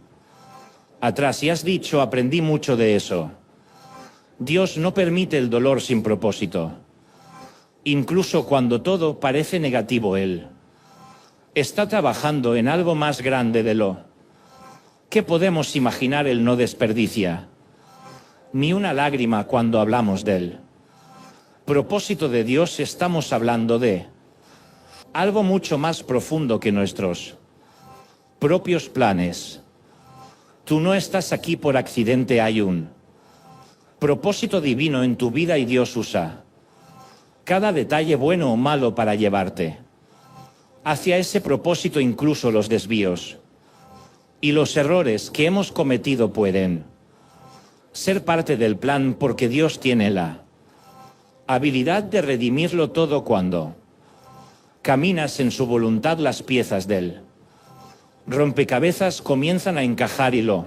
[SPEAKER 1] atrás y has dicho, aprendí mucho de eso. Dios no permite el dolor sin propósito. Incluso cuando todo parece negativo, Él está trabajando en algo más grande de lo que podemos imaginar. Él no desperdicia ni una lágrima cuando hablamos del propósito de Dios. Estamos hablando de algo mucho más profundo que nuestros propios planes. Tú no estás aquí por accidente. Hay un propósito divino en tu vida y Dios usa cada detalle, bueno o malo, para llevarte hacia ese propósito. Incluso los desvíos y los errores que hemos cometido pueden ser parte del plan, porque Dios tiene la habilidad de redimirlo todo. Cuando caminas en su voluntad, las piezas del rompecabezas comienzan a encajar y lo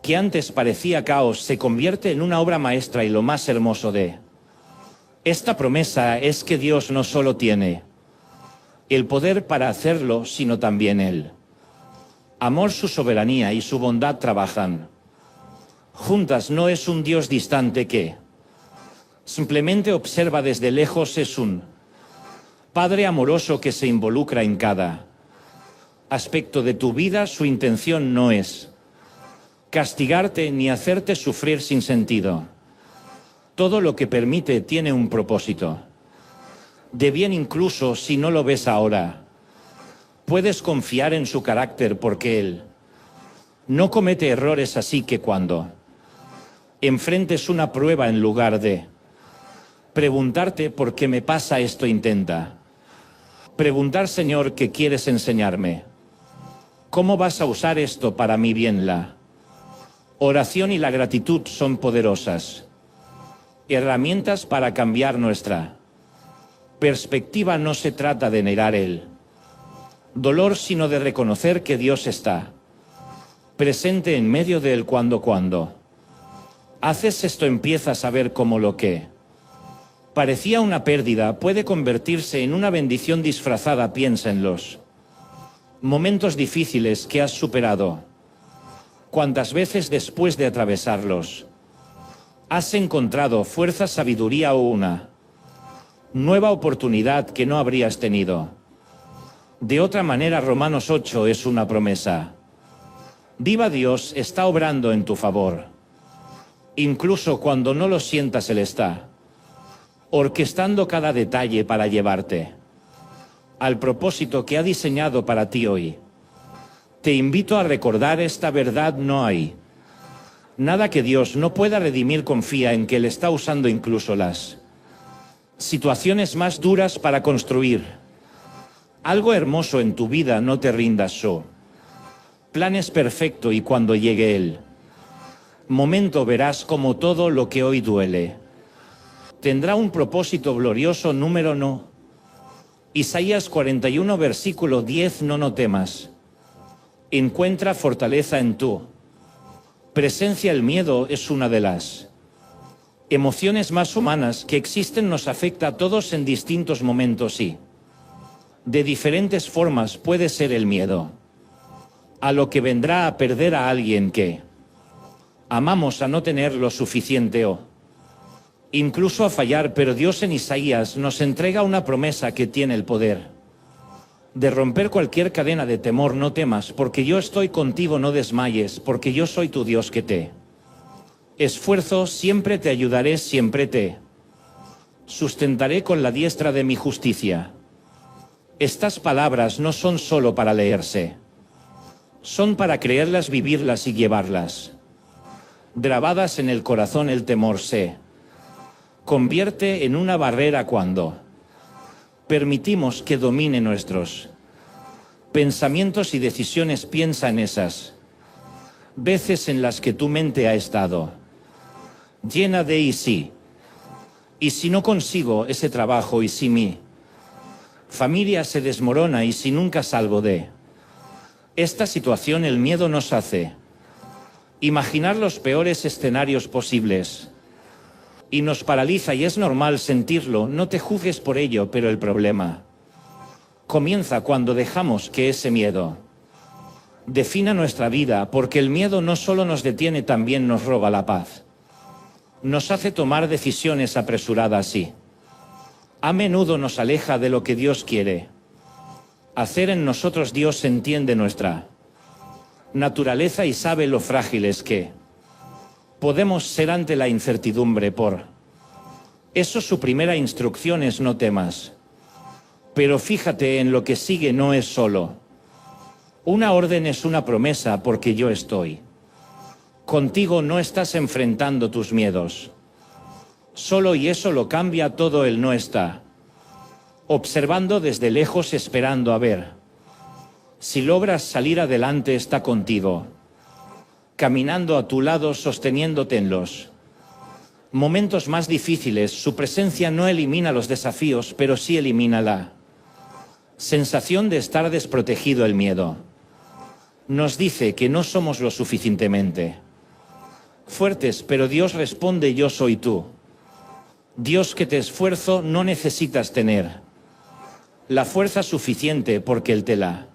[SPEAKER 1] que antes parecía caos se convierte en una obra maestra. Y lo más hermoso de esta promesa es que Dios no solo tiene el poder para hacerlo, sino también el amor, su soberanía y su bondad trabajan juntas. No es un Dios distante que simplemente observa desde lejos. Es un Padre amoroso que se involucra en cada aspecto de tu vida. Su intención no es castigarte ni hacerte sufrir sin sentido. Todo lo que permite tiene un propósito de bien, incluso si no lo ves ahora. Puedes confiar en su carácter, porque Él no comete errores. Así que cuando enfrentes una prueba, en lugar de preguntarte ¿por qué me pasa esto?, intenta preguntar: Señor, ¿qué quieres enseñarme? ¿Cómo vas a usar esto para mi bien? La oración y la gratitud son poderosas herramientas para cambiar nuestra perspectiva. No se trata de negar el dolor, sino de reconocer que Dios está presente en medio de él. Cuando haces esto, empiezas a ver cómo lo que parecía una pérdida, puede convertirse en una bendición disfrazada. Piensa en los momentos difíciles que has superado. ¿Cuántas veces después de atravesarlos has encontrado fuerza, sabiduría o una nueva oportunidad que no habrías tenido? De otra manera, Romanos 8 es una promesa. Viva Dios está obrando en tu favor. Incluso cuando no lo sientas, Él está orquestando cada detalle para llevarte al propósito que ha diseñado para ti hoy. Te invito a recordar esta verdad: no hay nada que Dios no pueda redimir. Confía en que Él está usando incluso las situaciones más duras para construir algo hermoso en tu vida. No te rindas. Su plan es perfecto y cuando llegue el momento verás como todo lo que hoy duele tendrá un propósito glorioso. Número no. Isaías 41 versículo 10. No temas. Encuentra fortaleza en tu presencia. El miedo es una de las emociones más humanas que existen. Nos afecta a todos en distintos momentos y de diferentes formas. Puede ser el miedo a lo que vendrá, a perder a alguien que amamos, a no tener lo suficiente o incluso a fallar. Pero Dios en Isaías nos entrega una promesa que tiene el poder de romper cualquier cadena de temor. No temas, porque yo estoy contigo. No desmayes, porque yo soy tu Dios que te esfuerzo. Siempre te ayudaré, siempre te sustentaré con la diestra de mi justicia. Estas palabras no son solo para leerse, son para creerlas, vivirlas y llevarlas grabadas en el corazón. El temor se convierte en una barrera cuando permitimos que domine nuestros pensamientos y decisiones. Piensa en esas veces en las que tu mente ha estado llena de y si no consigo ese trabajo, y si mi familia se desmorona, y si nunca salgo de esta situación. El miedo nos hace imaginar los peores escenarios posibles y nos paraliza, y es normal sentirlo. No te juzgues por ello, pero el problema comienza cuando dejamos que ese miedo defina nuestra vida, porque el miedo no solo nos detiene, también nos roba la paz. Nos hace tomar decisiones apresuradas y a menudo nos aleja de lo que Dios quiere hacer en nosotros. Dios entiende nuestra naturaleza y sabe lo frágiles que podemos ser ante la incertidumbre. Por eso su primera instrucción es: no temas. Pero fíjate en lo que sigue. No es solo una orden, es una promesa, porque yo estoy contigo. No estás enfrentando tus miedos solo, y eso lo cambia todo. Él no está observando desde lejos, esperando a ver si logras salir adelante. Está contigo, caminando a tu lado, sosteniéndote en los momentos más difíciles. Su presencia no elimina los desafíos, pero sí elimina la sensación de estar desprotegido. El miedo nos dice que no somos lo suficientemente fuertes, pero Dios responde: yo soy tú, Dios que te esfuerzo. No necesitas tener la fuerza suficiente, porque Él te la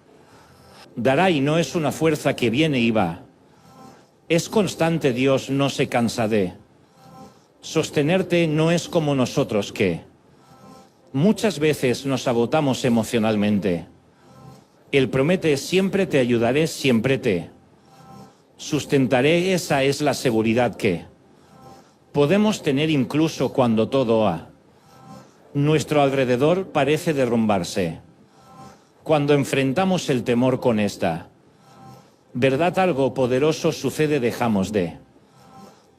[SPEAKER 1] dará, y no es una fuerza que viene y va. Es constante. Dios no se cansa de sostenerte. No es como nosotros, que muchas veces nos agotamos emocionalmente. Él promete: siempre te ayudaré, siempre te sustentaré. Esa es la seguridad que podemos tener incluso cuando todo a nuestro alrededor parece derrumbarse. Cuando enfrentamos el temor con esta verdad, algo poderoso sucede. Dejamos de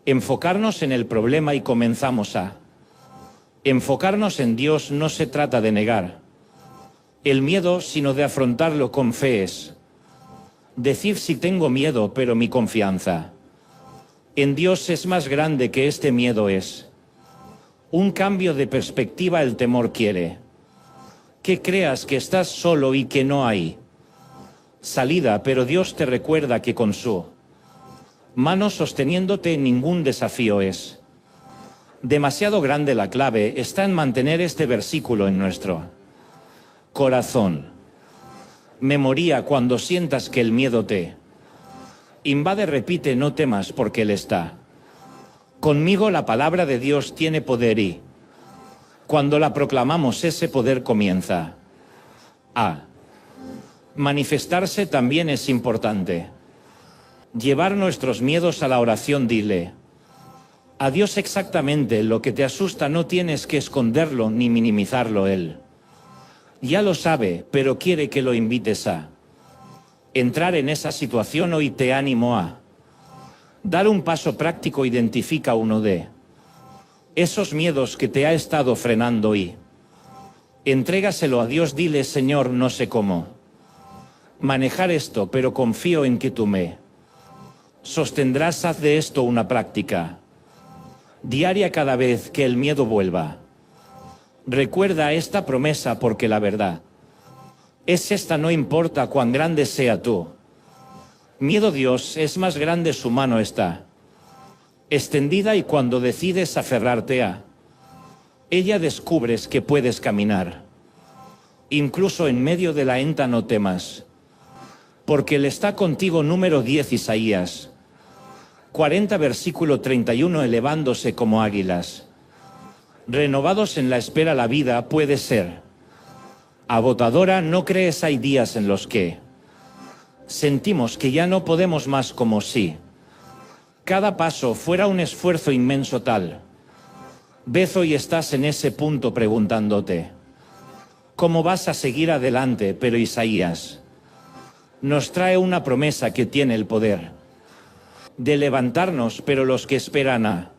[SPEAKER 1] enfocarnos en el problema y comenzamos a enfocarnos en Dios. No se trata de negar el miedo, sino de afrontarlo con fe. Es decir: sí, tengo miedo, pero mi confianza en Dios es más grande que este miedo. Es un cambio de perspectiva. El temor quiere que creas que estás solo y que no hay salida, pero Dios te recuerda que con su mano sosteniéndote ningún desafío es Demasiado grande la clave está en mantener este versículo en nuestro corazón. Memoria cuando sientas que el miedo te invade, repite: no temas porque Él está conmigo. La palabra de Dios tiene poder y cuando la proclamamos, ese poder comienza a manifestarse. También es importante llevar nuestros miedos a la oración. Dile a Dios exactamente lo que te asusta. No tienes que esconderlo ni minimizarlo. Él ya lo sabe, pero quiere que lo invites a entrar en esa situación. Hoy te animo a dar un paso práctico. Identifica uno de esos miedos que te ha estado frenando y entrégaselo a Dios. Dile: Señor, no sé cómo manejar esto, pero confío en que tú me sostendrás. Haz de esto una práctica diaria. Cada vez que el miedo vuelva, recuerda esta promesa, porque la verdad es esta: no importa cuán grande sea tu miedo, Dios es más grande. Su mano está extendida y cuando decides aferrarte a ella, descubres que puedes caminar incluso en medio de la enta. No temas, porque Él está contigo. Número 10, Isaías 40, versículo 31. Elevándose como águilas, renovados en la espera. La vida puede ser agotadora, ¿no crees? Hay días en los que sentimos que ya no podemos más, como si cada paso fuera un esfuerzo inmenso. Tal vez hoy estás en ese punto preguntándote cómo vas a seguir adelante, pero Isaías nos trae una promesa que tiene el poder de levantarnos. Pero los que esperan a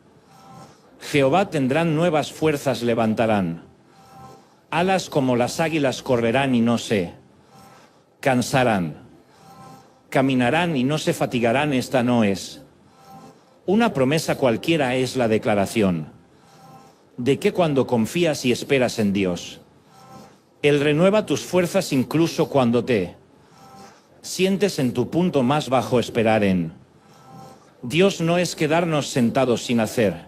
[SPEAKER 1] Jehová tendrán nuevas fuerzas, levantarán alas como las águilas, correrán y no se cansarán, caminarán y no se fatigarán. Esta no es una promesa cualquiera, es la declaración de que cuando confías y esperas en Dios, Él renueva tus fuerzas incluso cuando te sientes en tu punto más bajo. Esperar en Dios no es quedarnos sentados sin hacer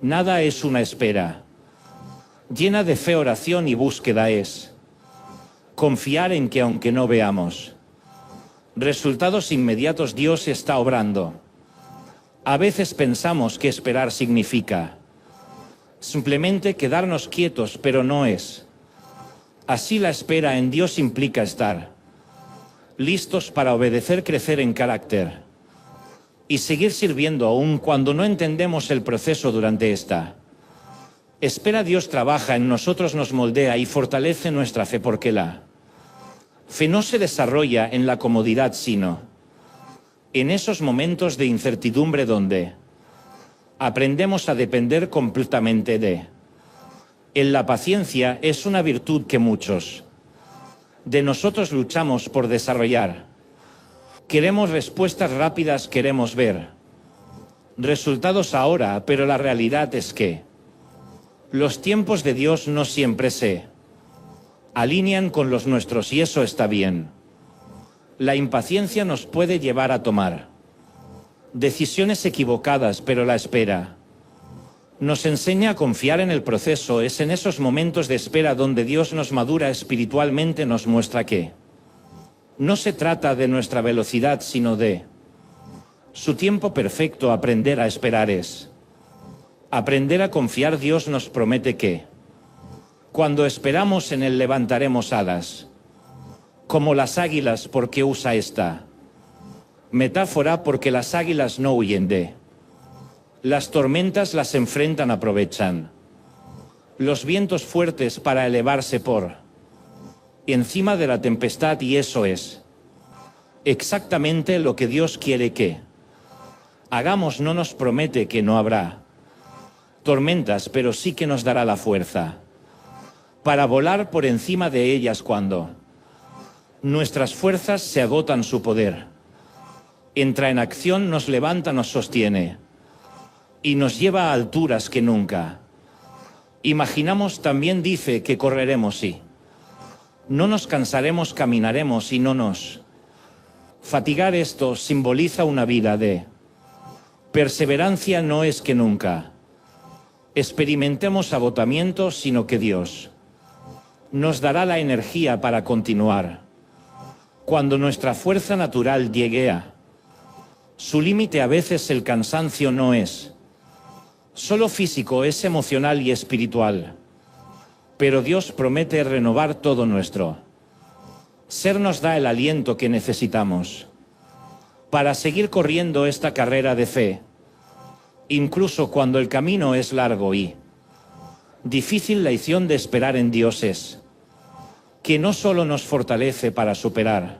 [SPEAKER 1] nada, es una espera llena de fe, oración y búsqueda. Es confiar en que aunque no veamos resultados inmediatos, Dios está obrando. A veces pensamos que esperar significa simplemente quedarnos quietos, pero no es así. La espera en Dios implica estar listos para obedecer, crecer en carácter y seguir sirviendo aún cuando no entendemos el proceso. Durante esta espera, Dios trabaja en nosotros, nos moldea y fortalece nuestra fe, porque la fe no se desarrolla en la comodidad, sino en esos momentos de incertidumbre donde aprendemos a depender completamente de Él. La paciencia es una virtud que muchos de nosotros luchamos por desarrollar. Queremos respuestas rápidas, queremos ver resultados ahora, pero la realidad es que los tiempos de Dios no siempre se alinean con los nuestros, y eso está bien. La impaciencia nos puede llevar a tomar decisiones equivocadas, pero la espera nos enseña a confiar en el proceso. Es en esos momentos de espera donde Dios nos madura espiritualmente, nos muestra que no se trata de nuestra velocidad, sino de su tiempo perfecto. Aprender a esperar es aprender a confiar. Dios nos promete que cuando esperamos en Él levantaremos alas como las águilas. ¿Por qué usa esta metáfora? Porque las águilas no huyen de las tormentas, las enfrentan, aprovechan los vientos fuertes para elevarse por encima de la tempestad, y eso es exactamente lo que Dios quiere que hagamos. No nos promete que no habrá tormentas, pero sí que nos dará la fuerza para volar por encima de ellas. Cuando nuestras fuerzas se agotan, su poder entra en acción, nos levanta, nos sostiene y nos lleva a alturas que nunca imaginamos. También dice que correremos y no nos cansaremos, caminaremos y no nos fatigar. Esto simboliza una vida de perseverancia. No es que nunca experimentemos agotamiento, sino que Dios nos dará la energía para continuar. Cuando nuestra fuerza natural llegue a su límite, a veces el cansancio no es solo físico, es emocional y espiritual. Pero Dios promete renovar todo nuestro ser, nos da el aliento que necesitamos para seguir corriendo esta carrera de fe, incluso cuando el camino es largo y difícil. La lección de esperar en Dios es que no solo nos fortalece para superar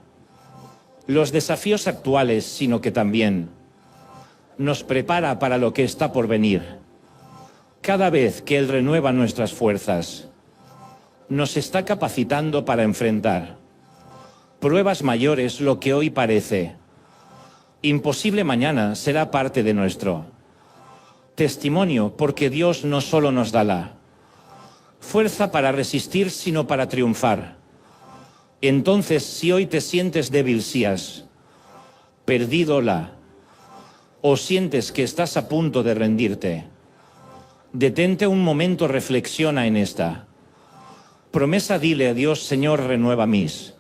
[SPEAKER 1] los desafíos actuales, sino que también nos prepara para lo que está por venir. Cada vez que Él renueva nuestras fuerzas, nos está capacitando para enfrentar pruebas mayores. Lo que hoy parece imposible, mañana será parte de nuestro testimonio, porque Dios no solo nos da la fuerza para resistir, sino para triunfar. Entonces, si hoy te sientes débil, si has perdido o sientes que estás a punto de rendirte, detente un momento, reflexiona en esta promesa, dile a Dios: Señor, renueva mis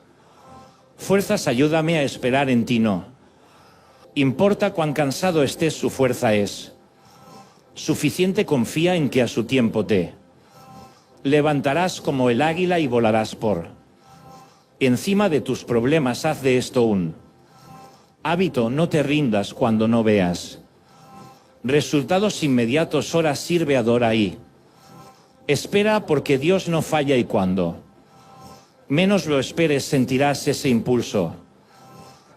[SPEAKER 1] fuerzas, ayúdame a esperar en ti. No importa cuán cansado estés, su fuerza es suficiente. Confía en que a su tiempo te levantarás como el águila y volarás por encima de tus problemas. Haz de esto un hábito, no te rindas cuando no veas resultados inmediatos. Ora, sirve, adora y espera, porque Dios no falla, y cuando menos lo esperes sentirás ese impulso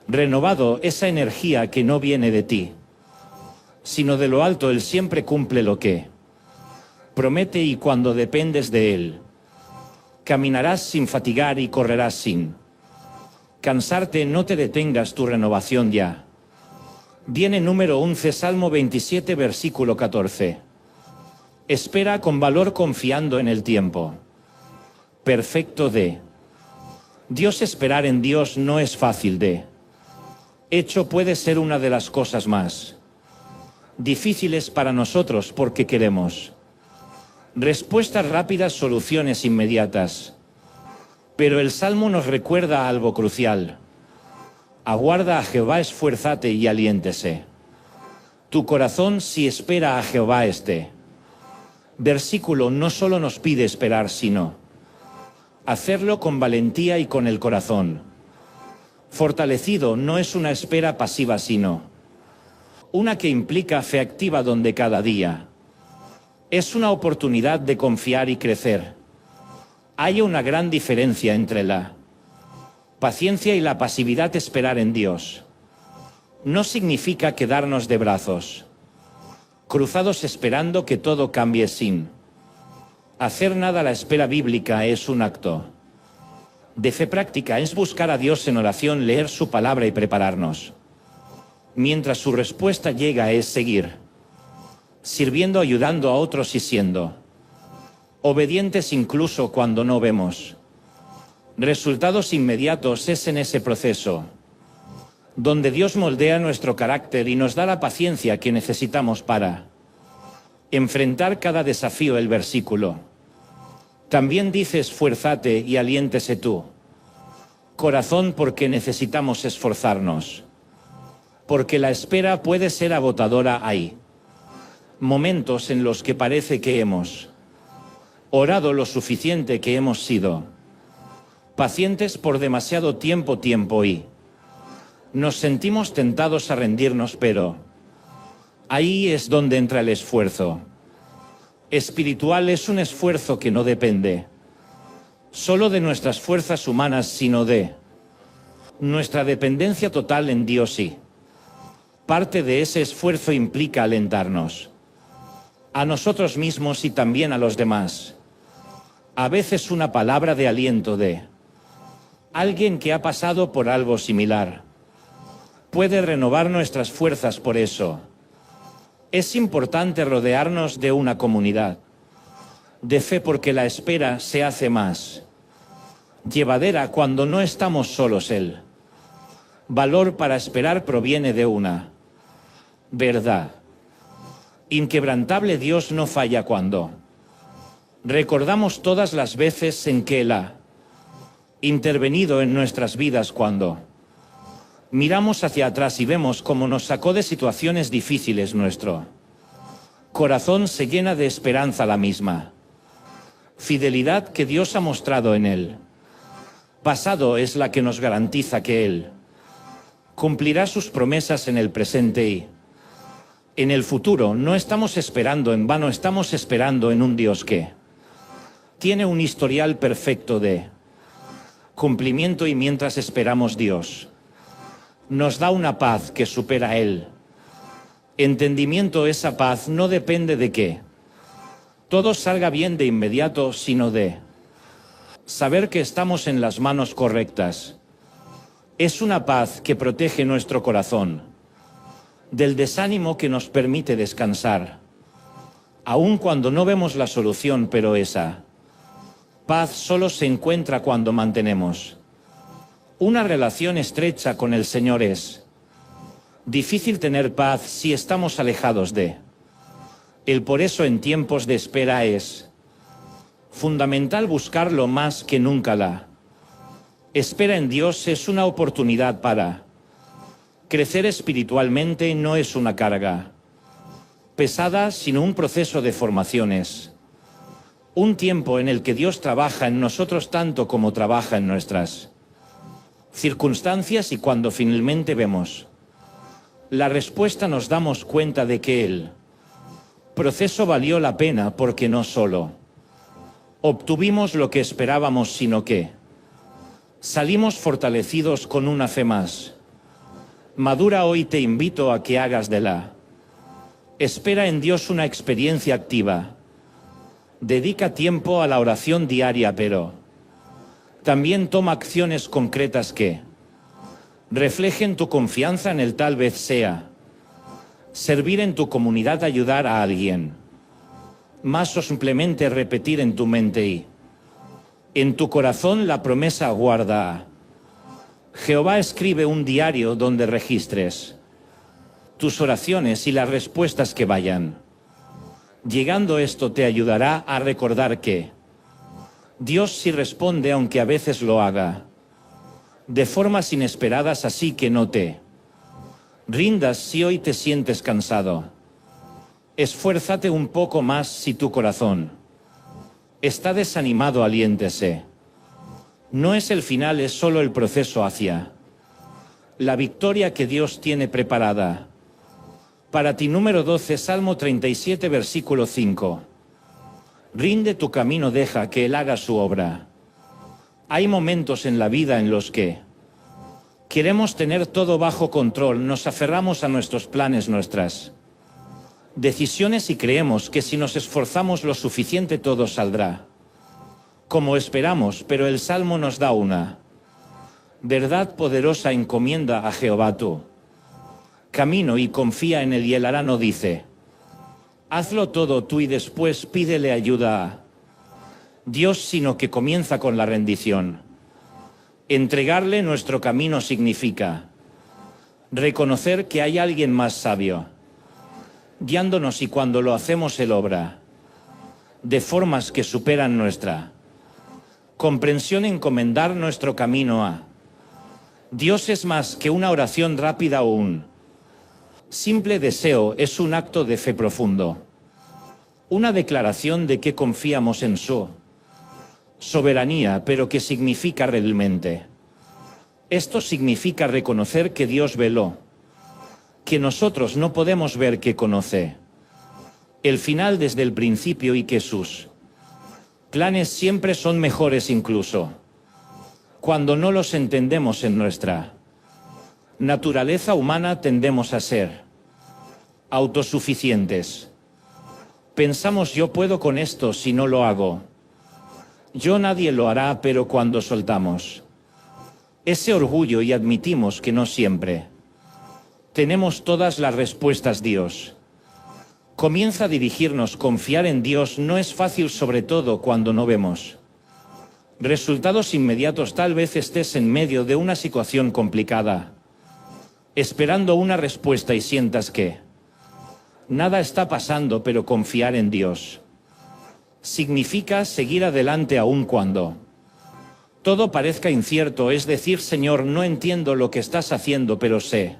[SPEAKER 1] renovado, esa energía que no viene de ti, sino de lo alto. Él siempre cumple lo que promete, y cuando dependes de Él, caminarás sin fatigar y correrás sin cansarte. No te detengas, tu renovación ya viene. Número 11, Salmo 27, versículo 14. Espera con valor, confiando en el tiempo perfecto de Dios. Esperar en Dios no es fácil. De hecho, puede ser una de las cosas más difíciles para nosotros, porque queremos respuestas rápidas, soluciones inmediatas. Pero el Salmo nos recuerda algo crucial: aguarda a Jehová, esfuérzate y aliéntese tu corazón si espera a Jehová. Este versículo no solo nos pide esperar, sino hacerlo con valentía y con el corazón fortalecido. No es una espera pasiva, sino una que implica fe activa, donde cada día es una oportunidad de confiar y crecer. Hay una gran diferencia entre la paciencia y la pasividad. Esperar en Dios no significa quedarnos de brazos cruzados esperando que todo cambie sin hacer nada. La espera bíblica es un acto de fe práctica, es buscar a Dios en oración, leer su palabra y prepararnos mientras su respuesta llega. Es seguir sirviendo, ayudando a otros y siendo obedientes incluso cuando no vemos resultados inmediatos. Es en ese proceso donde Dios moldea nuestro carácter y nos da la paciencia que necesitamos para enfrentar cada desafío. El versículo también dice: esfuérzate y aliéntese tu corazón, porque necesitamos esforzarnos, porque la espera puede ser agotadora. Hay momentos en los que parece que hemos orado lo suficiente, que hemos sido pacientes por demasiado tiempo y nos sentimos tentados a rendirnos, pero ahí es donde entra el esfuerzo espiritual. Es un esfuerzo que no depende solo de nuestras fuerzas humanas, sino de nuestra dependencia total en Dios, y parte de ese esfuerzo implica alentarnos a nosotros mismos y también a los demás. A veces una palabra de aliento de alguien que ha pasado por algo similar puede renovar nuestras fuerzas. Por eso es importante rodearnos de una comunidad de fe, porque la espera se hace más llevadera cuando no estamos solos. El valor para esperar proviene de una verdad Inquebrantable Dios no falla cuando recordamos todas las veces en que Él ha intervenido en nuestras vidas, cuando miramos hacia atrás y vemos cómo nos sacó de situaciones difíciles. Nuestro corazón se llena de esperanza, la misma fidelidad que Dios ha mostrado en el pasado es la que nos garantiza que Él cumplirá sus promesas en el presente y en el futuro. No estamos esperando en vano, estamos esperando en un Dios que tiene un historial perfecto de cumplimiento, y mientras esperamos, Dios nos da una paz que supera el entendimiento. Esa paz no depende de que todo salga bien de inmediato, sino de saber que estamos en las manos correctas. Es una paz que protege nuestro corazón del desánimo, que nos permite descansar, aun cuando no vemos la solución, pero esa paz solo se encuentra cuando mantenemos una relación estrecha con el Señor. Es difícil tener paz si estamos alejados de Él. Por eso en tiempos de espera es fundamental buscarlo más que nunca. La espera en Dios es una oportunidad para crecer espiritualmente, no es una carga pesada, sino un proceso de formaciones. Un tiempo en el que Dios trabaja en nosotros tanto como trabaja en nuestras circunstancias, y cuando finalmente vemos la respuesta nos damos cuenta de que el proceso valió la pena, porque no solo obtuvimos lo que esperábamos, sino que salimos fortalecidos con una fe más madura. Hoy te invito a que hagas de la espera en Dios una experiencia activa. Dedica tiempo a la oración diaria, pero también toma acciones concretas que reflejen tu confianza en Él. Tal vez sea servir en tu comunidad, ayudar a alguien más, o simplemente repetir en tu mente y en tu corazón la promesa: guarda a Jehová. Escribe un diario donde registres tus oraciones y las respuestas que vayan llegando. Esto te ayudará a recordar que Dios sí responde, aunque a veces lo haga de formas inesperadas. Así que no te rindas si hoy te sientes cansado. Esfuérzate un poco más. Si tu corazón está desanimado, aliéntese. No es el final, es solo el proceso hacia la victoria que Dios tiene preparada para ti. Número 12, Salmo 37, versículo 5. Rinde tu camino, deja que Él haga su obra. Hay momentos en la vida en los que queremos tener todo bajo control, nos aferramos a nuestros planes, nuestras decisiones, y creemos que si nos esforzamos lo suficiente todo saldrá como esperamos, pero el Salmo nos da una verdad poderosa: encomienda a Jehová tu camino y confía en Él, y Él hará. No dice hazlo todo tú y después pídele ayuda a Dios, sino que comienza con la rendición. Entregarle nuestro camino significa reconocer que hay alguien más sabio guiándonos, y cuando lo hacemos Él obra de formas que superan nuestra comprensión. Encomendar nuestro camino a Dios es más que una oración rápida o un simple deseo, es un acto de fe profundo, una declaración de que confiamos en su soberanía, pero que significa realmente. Esto significa reconocer que Dios veló, que nosotros no podemos ver, que conoce el final desde el principio y que sus planes siempre son mejores incluso cuando no los entendemos. En nuestra naturaleza humana tendemos a ser autosuficientes. Pensamos: yo puedo con esto, si no lo hago yo nadie lo hará. Pero cuando soltamos ese orgullo y admitimos que no siempre tenemos todas las respuestas, Dios comienza a dirigirnos. Confiar en Dios no es fácil, sobre todo cuando no vemos resultados inmediatos. Tal vez estés en medio de una situación complicada, esperando una respuesta, y sientas que Nada está pasando, pero confiar en Dios. Significa seguir adelante aun cuando todo parezca incierto, es decir, Señor, no entiendo lo que estás haciendo, pero sé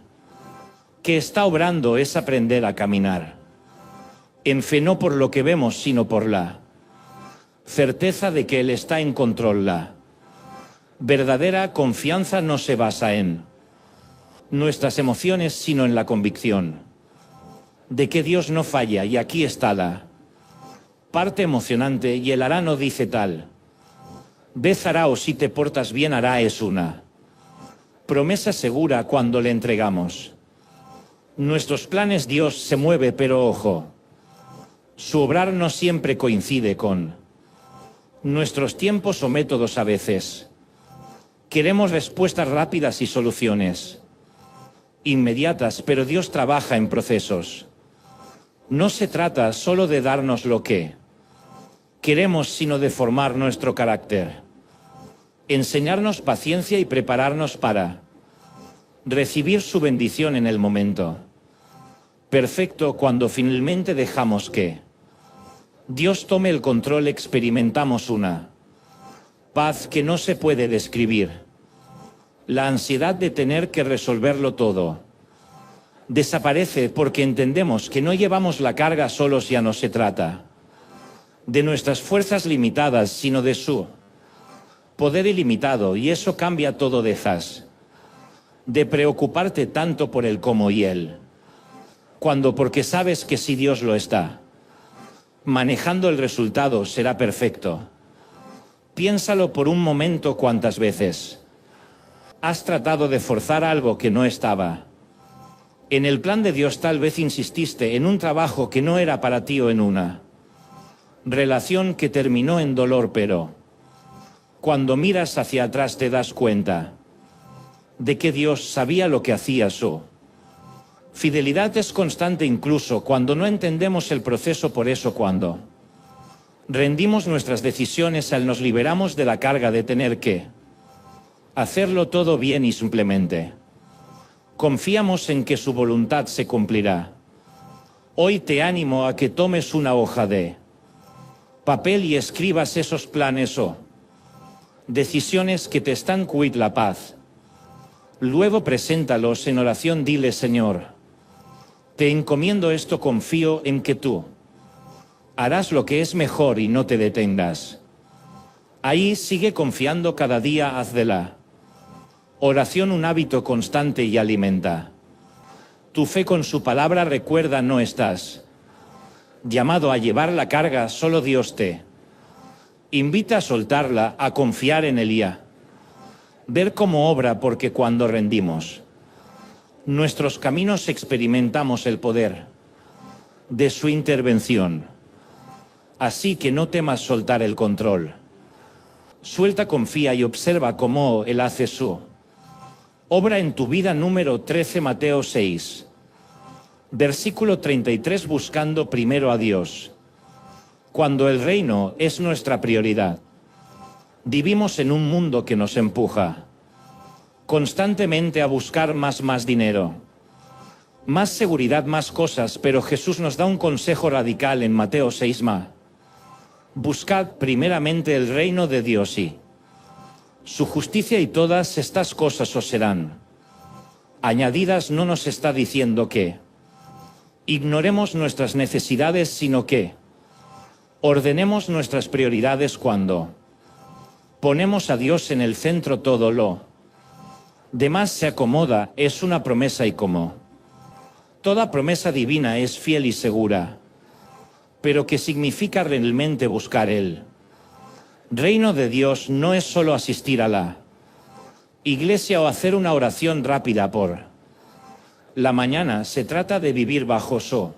[SPEAKER 1] que está obrando. Es aprender a caminar en fe, no por lo que vemos, sino por la certeza de que Él está en control. La verdadera confianza no se basa en nuestras emociones, sino en la convicción de que Dios no falla. Y aquí está la parte emocionante, y el hará no dice tal vez hará, o si te portas bien hará. Es una promesa segura cuando le entregamos nuestros planes. Dios se mueve, pero ojo, su obrar no siempre coincide con nuestros tiempos o métodos. A veces queremos respuestas rápidas y soluciones inmediatas, pero Dios trabaja en procesos. No se trata solo de darnos lo que queremos, sino de formar nuestro carácter, enseñarnos paciencia y prepararnos para recibir su bendición en el momento perfecto. Cuando finalmente dejamos que Dios tome el control, experimentamos una paz que no se puede describir. La ansiedad de tener que resolverlo todo desaparece porque entendemos que no llevamos la carga solos. Ya no se trata de nuestras fuerzas limitadas, sino de su poder ilimitado, y eso cambia todo. Dejas de preocuparte tanto por el cómo y el cuándo, porque sabes que si Dios lo está manejando, el resultado será perfecto. Piénsalo por un momento: ¿cuántas veces has tratado de forzar algo que no estaba en el plan de Dios? Tal vez insististe en un trabajo que no era para ti, o en una relación que terminó en dolor, pero cuando miras hacia atrás te das cuenta de que Dios sabía lo que hacía. Su fidelidad es constante incluso cuando no entendemos el proceso. Por eso cuando rendimos nuestras decisiones a Él, nos liberamos de la carga de tener que hacerlo todo bien y simplemente confiamos en que su voluntad se cumplirá. Hoy te animo a que tomes una hoja de papel y escribas esos planes o decisiones que te están cuid la paz. Luego preséntalos en oración. Dile: Señor, te encomiendo esto, confío en que tú harás lo que es mejor y no te detengas. Ahí sigue confiando cada día. Haz de la oración un hábito constante y alimenta tu fe con su palabra. Recuerda, no estás llamado a llevar la carga, solo Dios te invita a soltarla, a confiar en Él y a ver cómo obra, porque cuando rendimos nuestros caminos experimentamos el poder de su intervención. Así que no temas soltar el control. Suelta, confía y observa cómo Él hace su obra en tu vida. Número 13, Mateo 6, versículo 33. Buscando primero a Dios. Cuando el reino es nuestra prioridad, vivimos en un mundo que nos empuja constantemente a buscar más dinero, más seguridad, más cosas, pero Jesús nos da un consejo radical en Mateo 6. Buscad primeramente el reino de Dios y su justicia, y todas estas cosas os serán añadidas. No nos está diciendo que ignoremos nuestras necesidades, sino que ordenemos nuestras prioridades. Cuando ponemos a Dios en el centro, todo lo demás se acomoda. Es una promesa, y como toda promesa divina es fiel y segura. Pero ¿qué significa realmente buscar el reino de Dios? No es solo asistir a la iglesia o hacer una oración rápida por la mañana. Se trata de vivir bajo su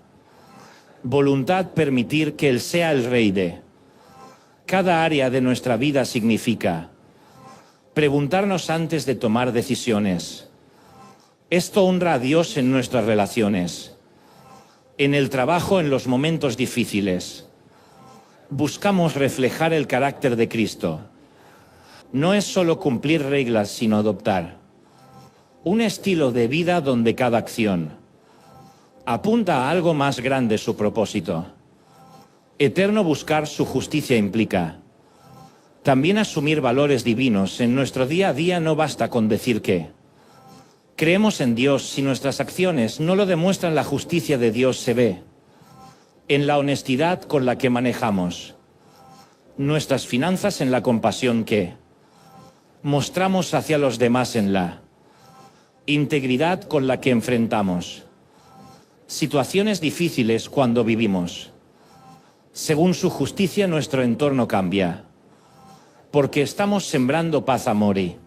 [SPEAKER 1] voluntad, permitir que Él sea el rey de cada área de nuestra vida. Significa preguntarnos antes de tomar decisiones: ¿esto honra a Dios en nuestras relaciones, en el trabajo, en los momentos difíciles? Buscamos reflejar el carácter de Cristo. No es solo cumplir reglas, sino adoptar un estilo de vida donde cada acción Apunta a algo más grande su propósito. Eterno buscar su justicia implica también asumir valores divinos. En nuestro día a día no basta con decir que creemos en Dios si nuestras acciones no lo demuestran. La justicia de Dios se ve en la honestidad con la que manejamos nuestras finanzas, en la compasión que mostramos hacia los demás, en la integridad con la que enfrentamos situaciones difíciles cuando vivimos. Según su justicia, nuestro entorno cambia, porque estamos sembrando paz, amor y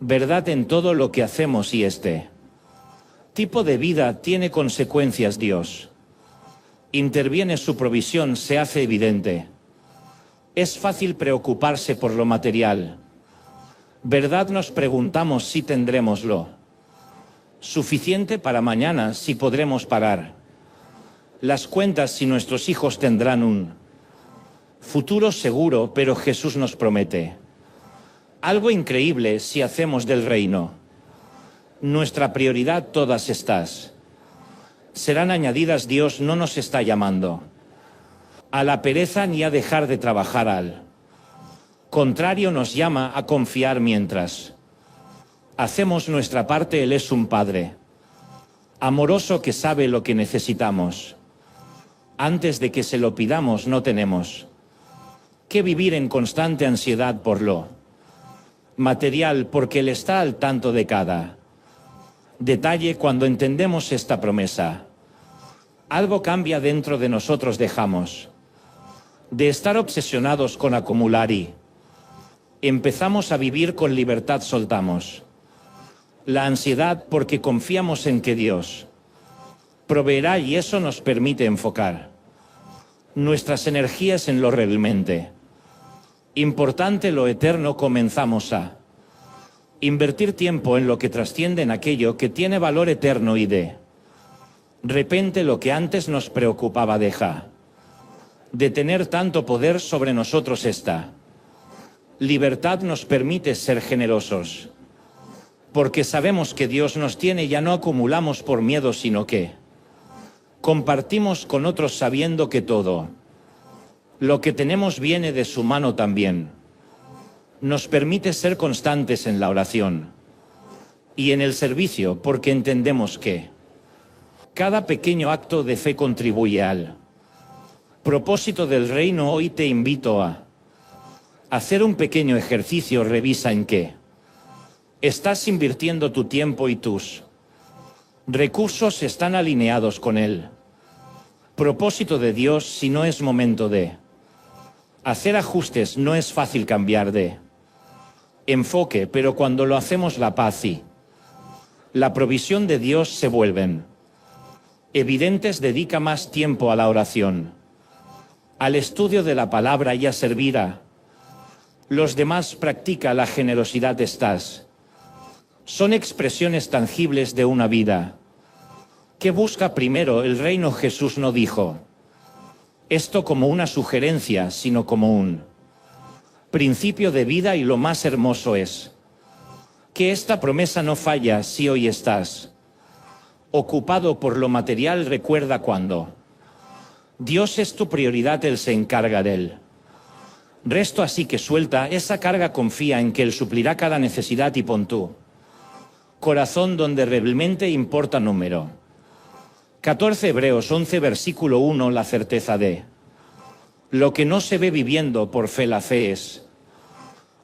[SPEAKER 1] verdad en todo lo que hacemos, y este tipo de vida tiene consecuencias. Dios interviene, su provisión se hace evidente. Es fácil preocuparse por lo material. ¿Verdad? Nos preguntamos si tendremos lo suficiente para mañana, si podremos pagar las cuentas, si nuestros hijos tendrán un futuro seguro. Pero Jesús nos promete algo increíble si hacemos del reino nuestra prioridad. Todas estas serán añadidas. Dios no nos está llamando a la pereza ni a dejar de trabajar. Al contrario, nos llama a confiar mientras hacemos nuestra parte. Él es un Padre amoroso que sabe lo que necesitamos antes de que se lo pidamos. No tenemos que vivir en constante ansiedad por lo material, porque Él está al tanto de cada detalle. Cuando entendemos esta promesa, algo cambia dentro de nosotros. Dejamos de estar obsesionados con acumular y empezamos a vivir con libertad. Soltamos la ansiedad porque confiamos en que Dios proveerá, y eso nos permite enfocar nuestras energías en lo realmente importante, lo eterno. Comenzamos a invertir tiempo en lo que trasciende, en aquello que tiene valor eterno, y de repente lo que antes nos preocupaba deja de tener tanto poder sobre nosotros. Esta libertad nos permite ser generosos, porque sabemos que Dios nos tiene. Ya no acumulamos por miedo, sino que compartimos con otros sabiendo que todo lo que tenemos viene de su mano también. Nos permite ser constantes en la oración y en el servicio, porque entendemos que cada pequeño acto de fe contribuye al propósito del reino. Hoy te invito a hacer un pequeño ejercicio. Revisa en qué estás invirtiendo tu tiempo y tus recursos están alineados con el propósito de Dios. Si no, es momento de hacer ajustes. No es fácil cambiar de enfoque, pero cuando lo hacemos, la paz y la provisión de Dios se vuelven evidentes. Dedica más tiempo a la oración, al estudio de la palabra y a servir a los demás. Practica la generosidad. Estas son expresiones tangibles de una vida que busca primero el reino. Jesús no dijo esto como una sugerencia, sino como un principio de vida, y lo más hermoso es que esta promesa no falla. Si hoy estás ocupado por lo material, recuerda, cuando Dios es tu prioridad, Él se encarga del resto. Así que suelta esa carga, confía en que Él suplirá cada necesidad y pon tu corazón donde realmente importa. Número 14, Hebreos 11, versículo 1. La certeza de lo que no se ve, viviendo por fe. La fe es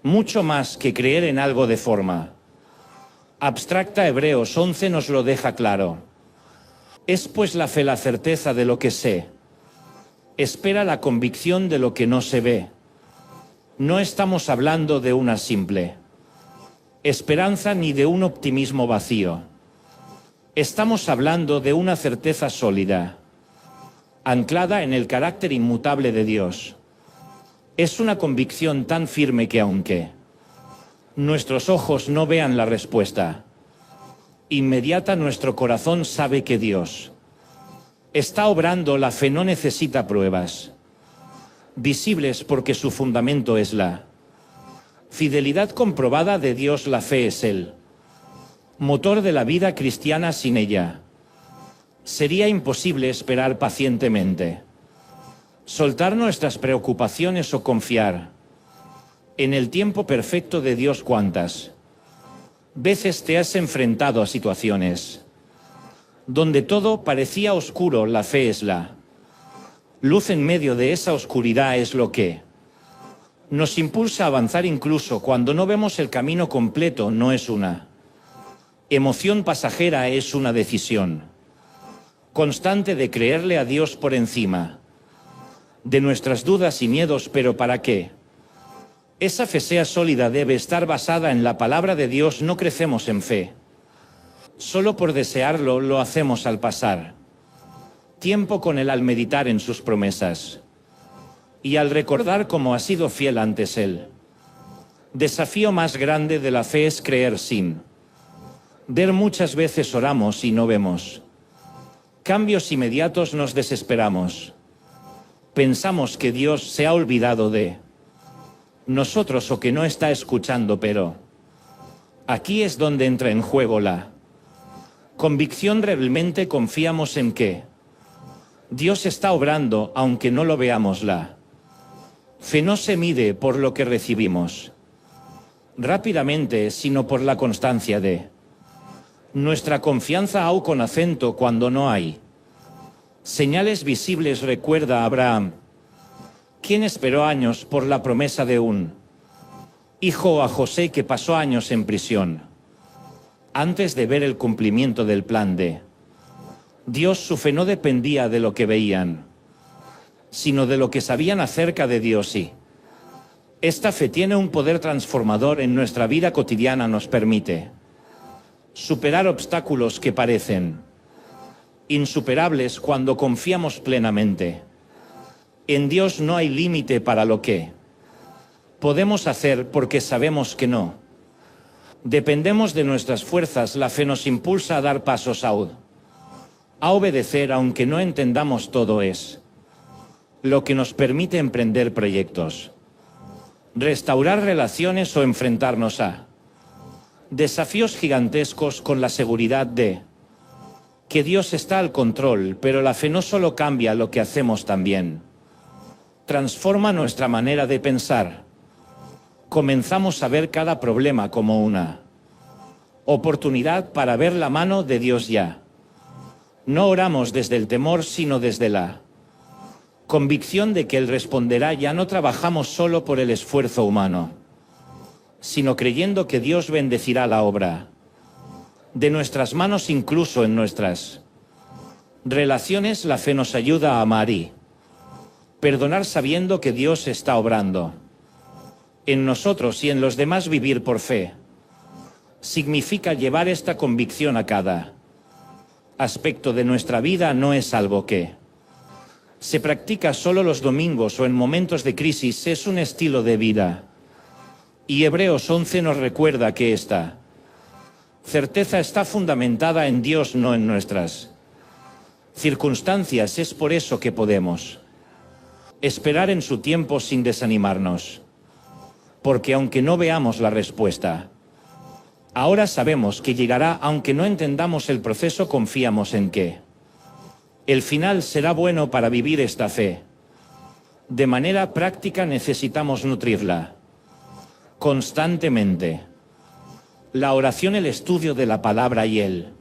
[SPEAKER 1] mucho más que creer en algo de forma abstracta. Hebreos 11 nos lo deja claro. Es pues la fe la certeza de lo que se espera, la convicción de lo que no se ve. No estamos hablando de una simple esperanza ni de un optimismo vacío. Estamos hablando de una certeza sólida, anclada en el carácter inmutable de Dios. Es una convicción tan firme que aunque nuestros ojos no vean la respuesta inmediata, nuestro corazón sabe que Dios está obrando. La fe no necesita pruebas visibles porque su fundamento es la fidelidad comprobada de Dios. La fe es el motor de la vida cristiana. Sin ella Sería imposible esperar pacientemente, soltar nuestras preocupaciones o confiar en el tiempo perfecto de Dios. ¿Cuántas veces te has enfrentado a situaciones donde todo parecía oscuro? La fe es la luz en medio de esa oscuridad, es lo que nos impulsa a avanzar incluso cuando no vemos el camino completo. No es una emoción pasajera, es una decisión constante de creerle a Dios por encima de nuestras dudas y miedos. Pero para que esa fe sea sólida debe estar basada en la palabra de Dios. No crecemos en fe solo por desearlo, lo hacemos al pasar tiempo con Él, al meditar en sus promesas y al recordar cómo ha sido fiel antes Él. Desafío más grande de la fe es creer sin ver. Muchas veces oramos y no vemos cambios inmediatos, nos desesperamos. Pensamos que Dios se ha olvidado de nosotros o que no está escuchando, pero aquí es donde entra en juego la convicción. Realmente confiamos en que Dios está obrando aunque no lo veamos. La fe no se mide por lo que recibimos rápidamente, sino por la constancia de nuestra confianza, aun con acento cuando no hay señales visibles. Recuerda a Abraham, quien esperó años por la promesa de un hijo, o a José, que pasó años en prisión antes de ver el cumplimiento del plan de Dios. Su fe no dependía de lo que veían, sino de lo que sabían acerca de Dios. Y esta fe tiene un poder transformador en nuestra vida cotidiana. Nos permite superar obstáculos que parecen insuperables cuando confiamos plenamente en Dios. No hay límite para lo que podemos hacer porque sabemos que no dependemos de nuestras fuerzas. La fe nos impulsa a dar pasos, a obedecer aunque no entendamos todo. Es lo que nos permite emprender proyectos, restaurar relaciones o enfrentarnos a desafíos gigantescos con la seguridad de que Dios está al control. Pero la fe no solo cambia lo que hacemos, también transforma nuestra manera de pensar. Comenzamos a ver cada problema como una oportunidad para ver la mano de Dios. Ya no oramos desde el temor, sino desde la convicción de que Él responderá. Ya no trabajamos solo por el esfuerzo humano, sino creyendo que Dios bendecirá la obra de nuestras manos. Incluso en nuestras relaciones, la fe nos ayuda a amar y perdonar sabiendo que Dios está obrando en nosotros y en los demás. Vivir por fe significa llevar esta convicción a cada aspecto de nuestra vida. No es algo que se practica solo los domingos o en momentos de crisis, es un estilo de vida. Y Hebreos 11 nos recuerda que esta certeza está fundamentada en Dios, no en nuestras circunstancias. Es por eso que podemos esperar en su tiempo sin desanimarnos, porque aunque no veamos la respuesta, ahora sabemos que llegará. Aunque no entendamos el proceso, confiamos en que el final será bueno. Para vivir esta fe de manera práctica necesitamos nutrirla constantemente. La oración, el estudio de la palabra y el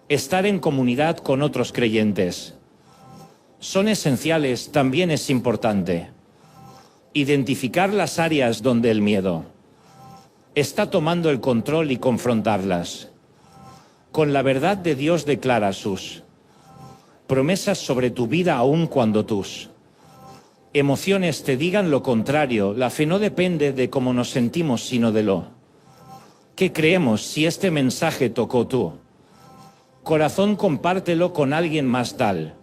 [SPEAKER 1] estar en comunidad con otros creyentes son esenciales. También es importante identificar las áreas donde el miedo está tomando el control y confrontarlas con la verdad de Dios. Declara sus promesas sobre tu vida aun cuando tus emociones te digan lo contrario. La fe no depende de cómo nos sentimos, sino de lo que creemos. Si este mensaje tocó tu corazón, compártelo con alguien más. Tal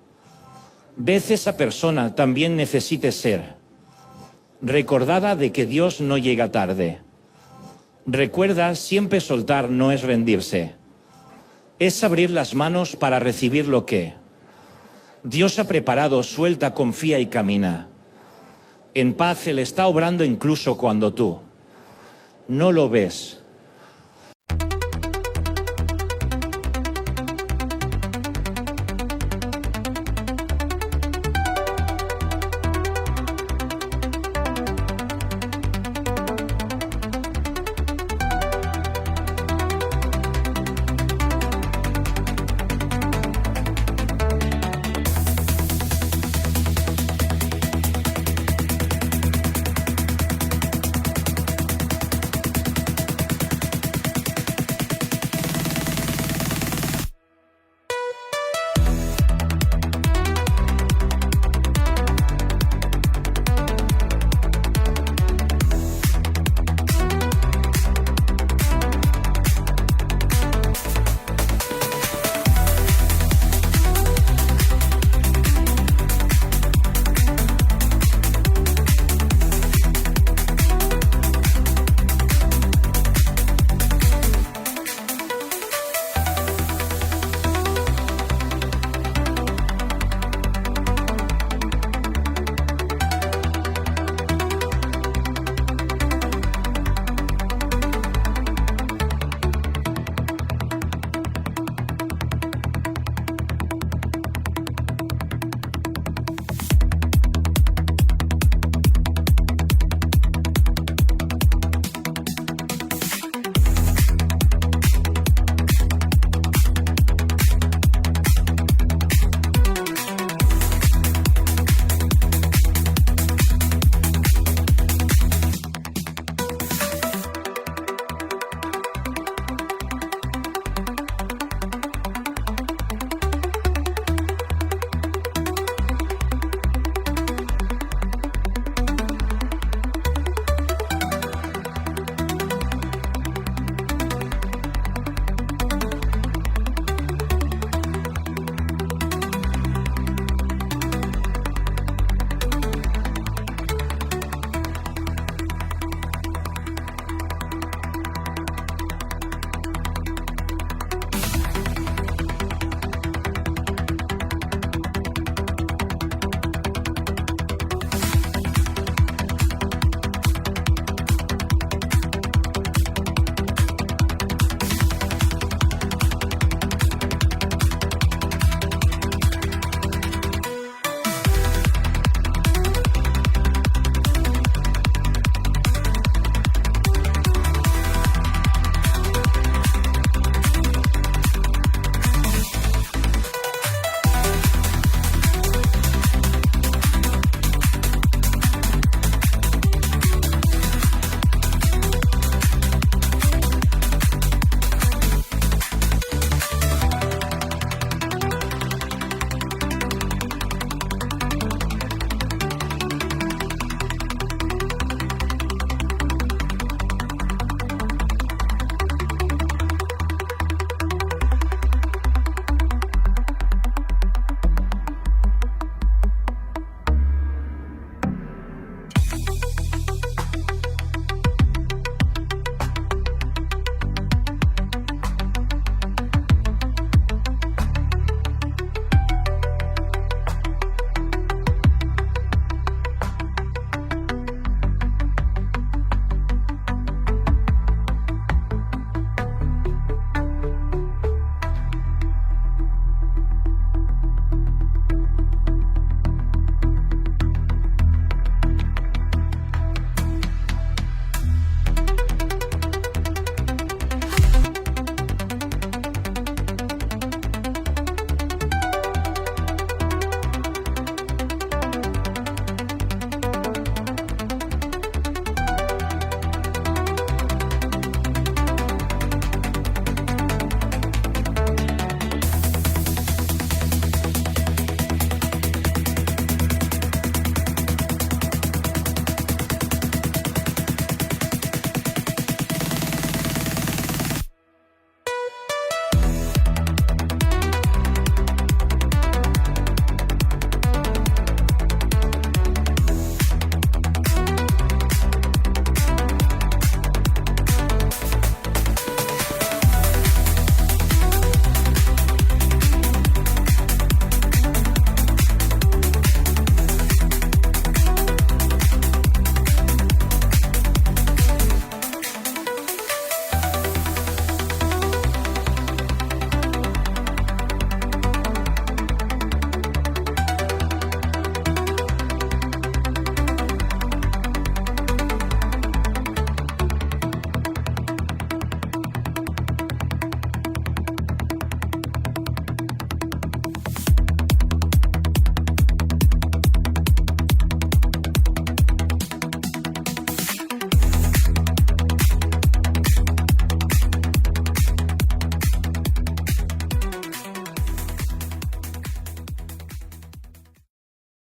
[SPEAKER 1] vez esa persona también necesite ser recordada de que Dios no llega tarde. Recuerda siempre, soltar no es rendirse, es abrir las manos para recibir lo que Dios ha preparado. Suelta, confía y camina en paz. Él está obrando incluso cuando tú no lo ves.